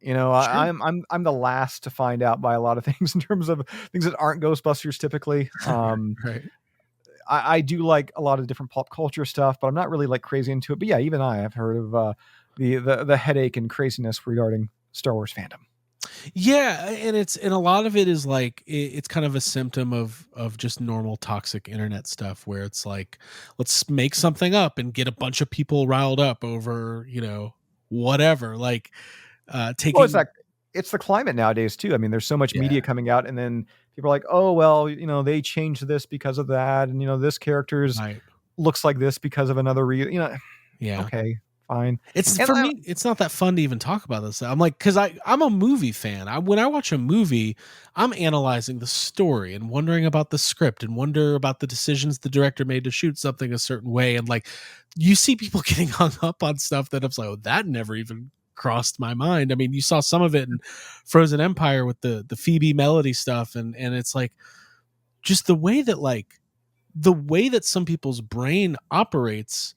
I'm the last to find out by a lot of things in terms of things that aren't Ghostbusters typically. Right. I do like a lot of different pop culture stuff, but I'm not really like crazy into it. But yeah, even I have heard of the headache and craziness regarding Star Wars fandom. Yeah, and a lot of it is like it's kind of a symptom of just normal toxic internet stuff, where it's like, let's make something up and get a bunch of people riled up over whatever, like taking. Well, it's the climate nowadays too. I mean, there's so much media coming out, and then people are like, oh well, they changed this because of that, and this character's looks like this because of another reason. Yeah. Okay. Fine. For me, it's not that fun to even talk about this. I'm like, because I'm a movie fan. When I watch a movie, I'm analyzing the story and wondering about the script and wonder about the decisions the director made to shoot something a certain way. And like, you see people getting hung up on stuff that I'm like, oh, that never even crossed my mind. I mean, you saw some of it in Frozen Empire with the Phoebe Melody stuff, and it's like, just the way that some people's brain operates.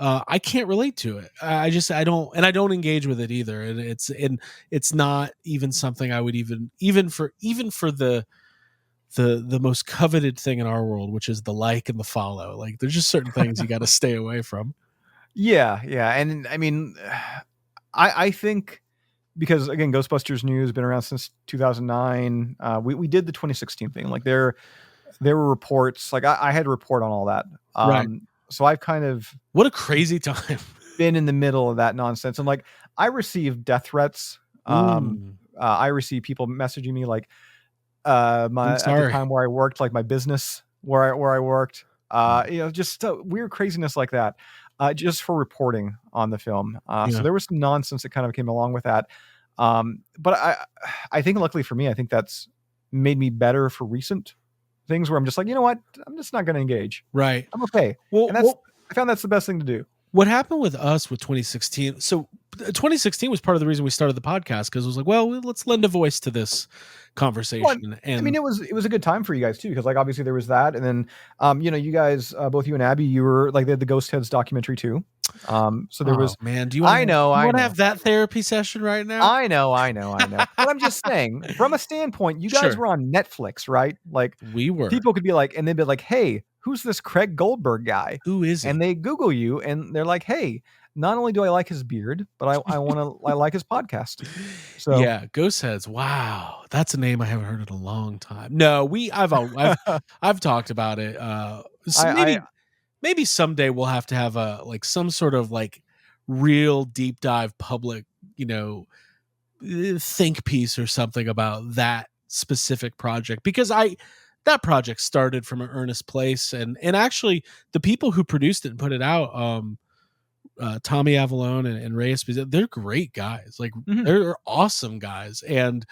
I can't relate to it. I don't engage with it either. And it's not even something I would even for the most coveted thing in our world, which is the like and the follow. Like, there's just certain things you got to stay away from. Yeah. And I mean, I think, because again, Ghostbusters news has been around since 2009. We did the 2016 thing. Like, there were reports. Like, I had to report on all that. Right. So I've kind of, what a crazy time, been in the middle of that nonsense. And like, I received deth threats. I received people messaging me like, at the time where I worked, like my business where I worked, just weird craziness like that. just for reporting on the film. Yeah. So there was some nonsense that kind of came along with that. But I think luckily for me, I think that's made me better for recent things where I'm just like, you know what, I'm just not going to engage. Right. I'm okay. Well, And I found that's the best thing to do. what happened with us with 2016? So 2016 was part of the reason we started the podcast, because it was like, well, let's lend a voice to this conversation. And I mean, it was a good time for you guys too, because like obviously there was that, and then you guys, both you and Abby, you were like, they had the Ghost Heads documentary too. So there was. Man, do you want to have that therapy session right now? I know. But I'm just saying, from a standpoint, you guys were on Netflix, right? Like we were. People could be like, and they'd be like, hey, who's this Craig Goldberg guy? Who is he? And they Google you, and they're like, hey, not only do I like his beard, but I like his podcast. So yeah, Ghost Heads. Wow, that's a name I haven't heard in a long time. No, I've talked about it. So maybe someday we'll have to have some sort of like real deep dive public, think piece or something about that specific project, because that project started from an earnest place, and actually the people who produced it and put it out, Tommy Avalone and Ray Esposito, they're great guys. Like they're awesome guys, and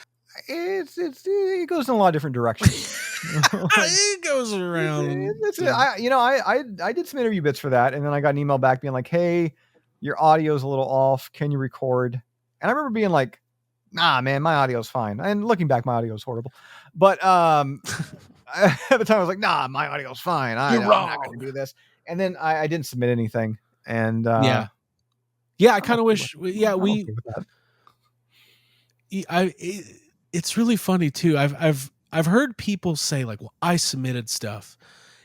it goes in a lot of different directions. It goes around. I did some interview bits for that, and then I got an email back being like, hey, your audio's a little off, can you record? And I remember being like, nah, man, my audio's fine. And looking back, my audio's horrible. But at the time I was like, nah, my audio's fine. I'm not going to do this. And then I didn't submit anything. And I kind of wish. It's really funny too. I've heard people say like, well, I submitted stuff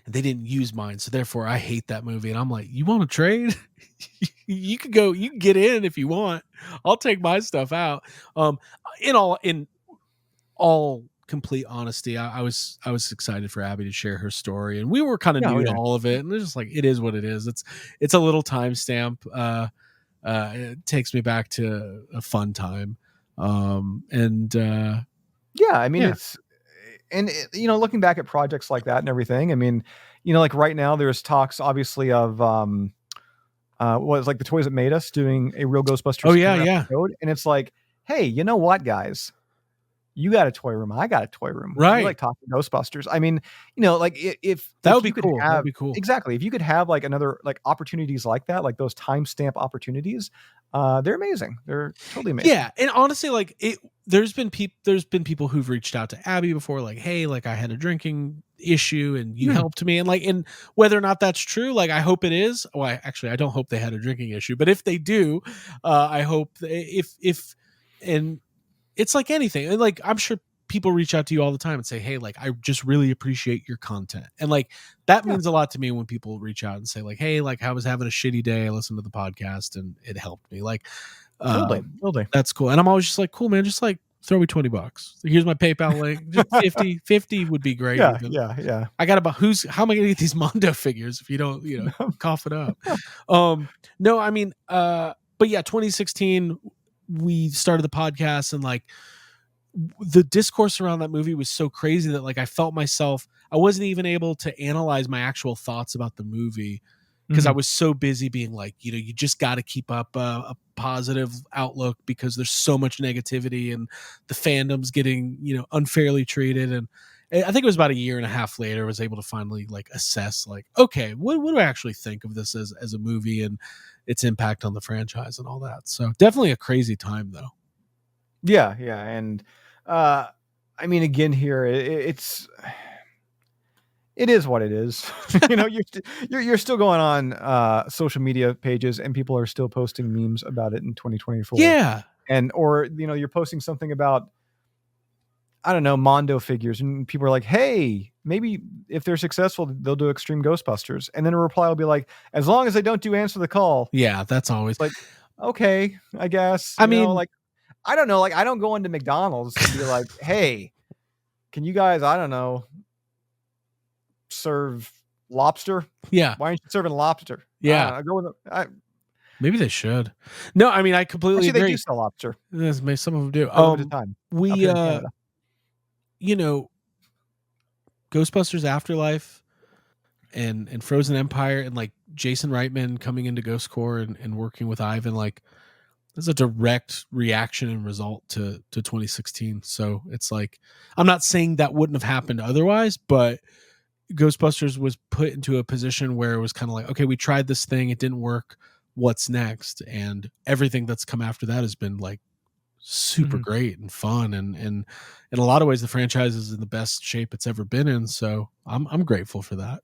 and they didn't use mine, so therefore I hate that movie. And I'm like, you want to trade? You can get in if you want. I'll take my stuff out. In all complete honesty, I was excited for Abby to share her story, and we were kind of new to all of it, and it's just like, it is what it is. It's a little timestamp. It takes me back to a fun time. It's, and looking back at projects like that and everything, I mean, like right now there's talks obviously of was like the Toys That Made Us doing a real Ghostbusters episode, and it's like, hey, you know what, guys, you got a toy room, I got a toy room, right? We like talking Ghostbusters. I mean, like if that would be cool. That'd be cool. Exactly. If you could have like another like opportunities like that, like those timestamp opportunities, they're amazing. They're totally amazing. Yeah, and honestly, like there's been people who've reached out to Abby before, like, hey, like I had a drinking issue and you helped me, and whether or not that's true, like I hope it is. Well, I don't hope they had a drinking issue, but if they do, I hope if and it's like anything, and like I'm sure people reach out to you all the time and say, hey, like I just really appreciate your content, and like that means a lot to me when people reach out and say like, hey, like I was having a shitty day, I listened to the podcast and it helped me. Like totally. That's cool. And I'm always just like, cool, man, just like throw me $20. Here's my PayPal link. Just 50 would be great. Yeah. I got about how am I gonna get these Mondo figures if you don't, cough it up? No, I mean, but yeah, 2016 we started the podcast, and like the discourse around that movie was so crazy that like I felt myself, I wasn't even able to analyze my actual thoughts about the movie because I was so busy being like, you just got to keep up a positive outlook because there's so much negativity and the fandom's getting, unfairly treated. And I think it was about a year and a half later I was able to finally like assess like, okay, what do I actually think of this as a movie and its impact on the franchise and all that. So definitely a crazy time though. Yeah. And I mean, again, here it is what it is. You're still going on social media pages and people are still posting memes about it in 2024. Yeah. Or you're posting something about, I don't know, Mondo figures, and people are like, hey, maybe if they're successful, they'll do Extreme Ghostbusters. And then a reply will be like, as long as they don't do Answer the Call. Yeah, that's always like, okay, I guess. I mean, like, I don't know. Like, I don't go into McDonald's and be like, hey, can you guys, I don't know, serve lobster? Yeah. Why aren't you serving lobster? Yeah. I go with maybe they should. No, I mean, I completely agree. They do sell lobster. Some of them do. Time. Ghostbusters Afterlife and Frozen Empire and like Jason Reitman coming into Ghost Corps and working with Ivan, like, there's a direct reaction and result to 2016. So it's like, I'm not saying that wouldn't have happened otherwise, but Ghostbusters was put into a position where it was kind of like, okay, we tried this thing, it didn't work. What's next? And everything that's come after that has been like super great and fun. And in a lot of ways, the franchise is in the best shape it's ever been in. So I'm grateful for that.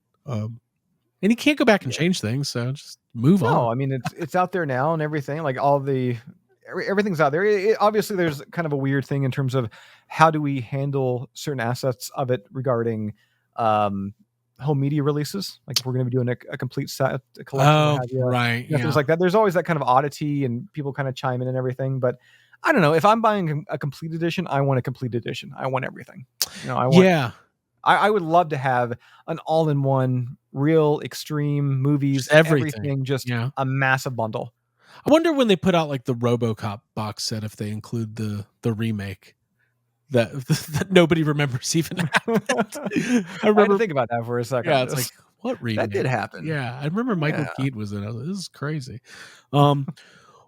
And you can't go back and change things, so just move on. No, I mean it's out there now and everything. Like everything's out there. Obviously, there's kind of a weird thing in terms of how do we handle certain assets of it regarding home media releases. Like if we're going to be doing a complete set, a collection, right, things like that. There's always that kind of oddity, and people kind of chime in and everything. But I don't know. If I'm buying a complete edition, I want a complete edition. I want everything. I want. I would love to have an all-in-one, real extreme movies, just everything, just a massive bundle. I wonder when they put out like the RoboCop box set, if they include the remake that nobody remembers even happened. I had to think about that for a second. Yeah, it's like, what remake? That did happen. Yeah, I remember Michael Keaton was in it. This is crazy.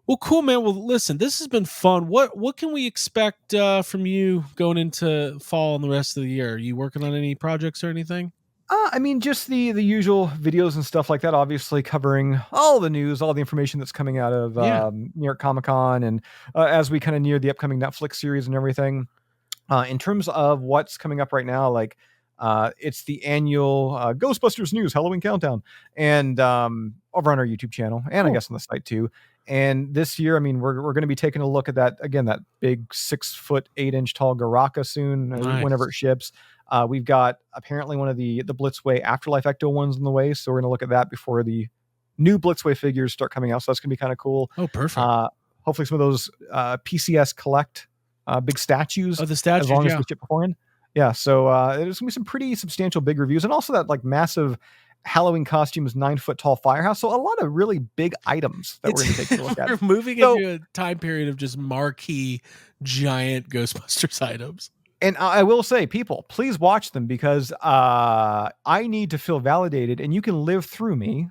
Well, cool, man. Well, listen, this has been fun. What can we expect from you going into fall and the rest of the year? Are you working on any projects or anything? I mean, just the usual videos and stuff like that, obviously covering all the news, all the information that's coming out of New York Comic Con, and as we kind of near the upcoming Netflix series and everything. In terms of what's coming up right now, like it's the annual Ghostbusters News Halloween Countdown, and over on our YouTube channel, and I guess on the site too. And this year, I mean, we're going to be taking a look at that big 6'8" tall Garaka soon, whenever it ships. We've got apparently one of the Blitzway Afterlife Ecto ones in the way, so we're going to look at that before the new Blitzway figures start coming out. So that's going to be kind of cool. Oh, perfect. Hopefully, some of those PCS Collect big statues. Oh, the statues, as long as we ship beforehand. Yeah, so there's going to be some pretty substantial big reviews, and also that like massive Halloween costumes, 9-foot tall firehouse. So a lot of really big items that we're going to take a look at. We're moving into a time period of just marquee, giant Ghostbusters items. And I will say, people, please watch them, because I need to feel validated, and you can live through me.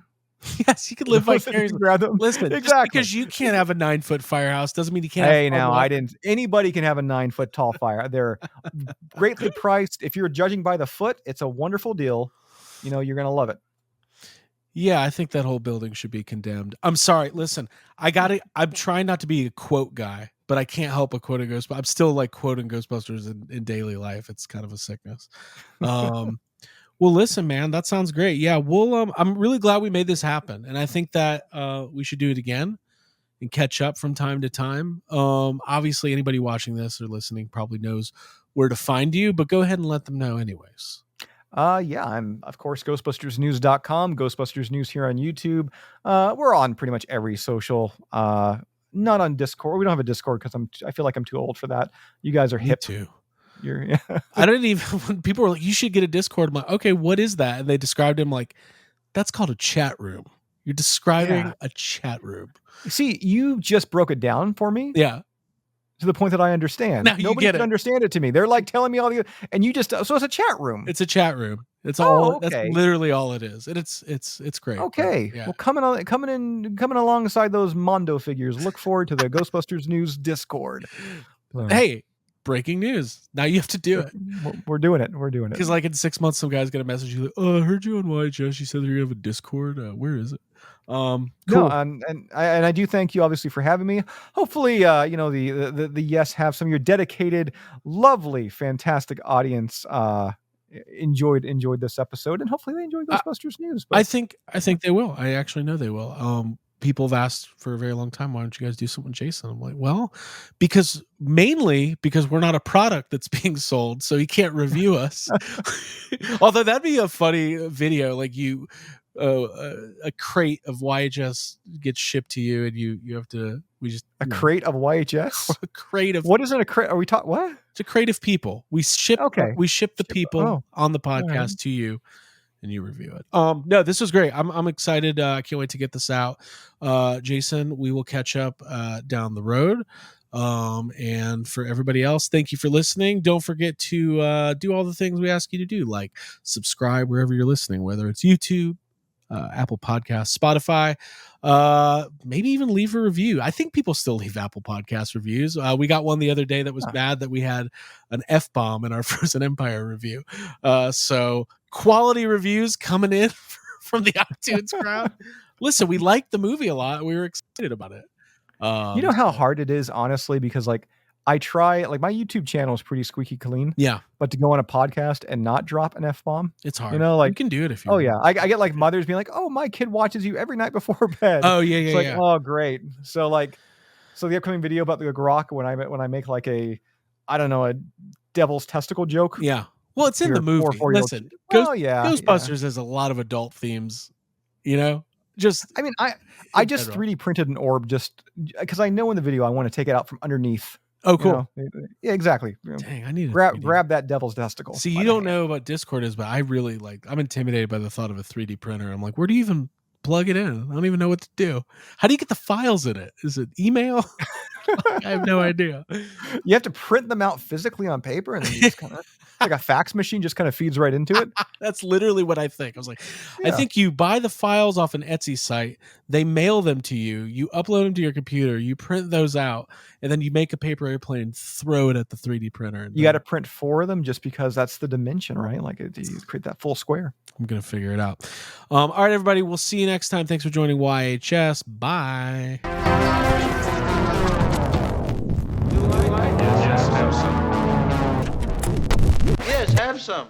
Yes, you can live vicariously. Listen, exactly. Just because you can't have a 9-foot firehouse doesn't mean you can't. Hey, now I didn't. Anybody can have a 9-foot tall fire. They're greatly priced. If you're judging by the foot, it's a wonderful deal. You're going to love it. Yeah, I think that whole building should be condemned. I'm sorry. Listen, I'm trying not to be a quote guy, but I can't help but quote a Ghostbusters. I'm still like quoting Ghostbusters in daily life. It's kind of a sickness. Well, listen, man, that sounds great. Yeah, I'm really glad we made this happen, and I think that we should do it again and catch up from time to time. Obviously, anybody watching this or listening probably knows where to find you, but go ahead and let them know, anyways. I'm, of course, GhostbustersNews.com, Ghostbusters News here on YouTube. We're on pretty much every social, not on Discord. We don't have a Discord because I feel like I'm too old for that. You guys are hip. too. I didn't even, when people were like, you should get a Discord, I'm like, okay, what is that? And they described him like, that's called a chat room. You're describing a chat room. See, you just broke it down for me. Yeah. To the point that I understand. Now Nobody can understand it to me. They're like telling me all the, and you just, so it's a chat room. It's a chat room. It's all. Okay. That's literally all it is, and it's great. Okay, well, coming alongside those Mondo figures. Look forward to the Ghostbusters News Discord. Hey, breaking news! Now you have to do it. We're doing it. Because like in 6 months, some guy's gonna message you like, "Oh, I heard you on YHS. You said that you have a Discord. Where is it?" Cool. No, and I do thank you obviously for having me. Hopefully, the Yes have some of your dedicated, lovely, fantastic audience enjoyed this episode, and hopefully they enjoyed Ghostbusters News. But I think they will. I actually know they will. People have asked for a very long time, why don't you guys do something with Jason? I'm like, well, mainly because we're not a product that's being sold, so he can't review us. Although that'd be a funny video, like you. A crate of YHS gets shipped to you, and you have to. Crate of YHS. A crate of what is it? A crate? Are we talking what? It's a crate of people. We ship. Okay. We ship the people on the podcast to you, and you review it. No, this was great. I'm excited. I can't wait to get this out. Jason, we will catch up down the road. And for everybody else, thank you for listening. Don't forget to do all the things we ask you to do, like subscribe wherever you're listening, whether it's YouTube, Apple Podcasts, Spotify. Maybe even leave a review. I think people still leave Apple Podcast reviews. We got one the other day that was mad that we had an F-bomb in our Frozen Empire review. So quality reviews coming in from the iTunes crowd. Listen, we liked the movie a lot. We were excited about it. You know how hard it is, honestly, because like I try, like my YouTube channel is pretty squeaky clean. Yeah. But to go on a podcast and not drop an F-bomb, it's hard. You know, like you can do it if you want. want. Yeah. I get like mothers being like, oh, my kid watches you every night before bed. Oh, yeah, it's like, oh, great. So the upcoming video about the grok when I make like a devil's testicle joke. Yeah. Well, it's in the movie. Listen, Ghostbusters has a lot of adult themes, you know? I just 3D printed an orb just because I know in the video I want to take it out from underneath. Oh, cool. Yeah, exactly. Dang, I need to grab that devil's testicle. See, you don't know what Discord is, but I really I'm intimidated by the thought of a 3D printer. I'm like, where do you even plug it in? I don't even know what to do. How do you get the files in it? Is it email? I have no idea. You have to print them out physically on paper, and then you just kind of like a fax machine just kind of feeds right into it. That's literally what I think. I was like, I think you buy the files off an Etsy site, they mail them to you, you upload them to your computer, you print those out, and then you make a paper airplane, throw it at the 3D printer. You got to print 4 of them just because that's the dimension, right? Like you create that full square. I'm going to figure it out. All right, everybody. We'll see you next time. Thanks for joining YHS. Bye. Yes, have some. Yes, have some.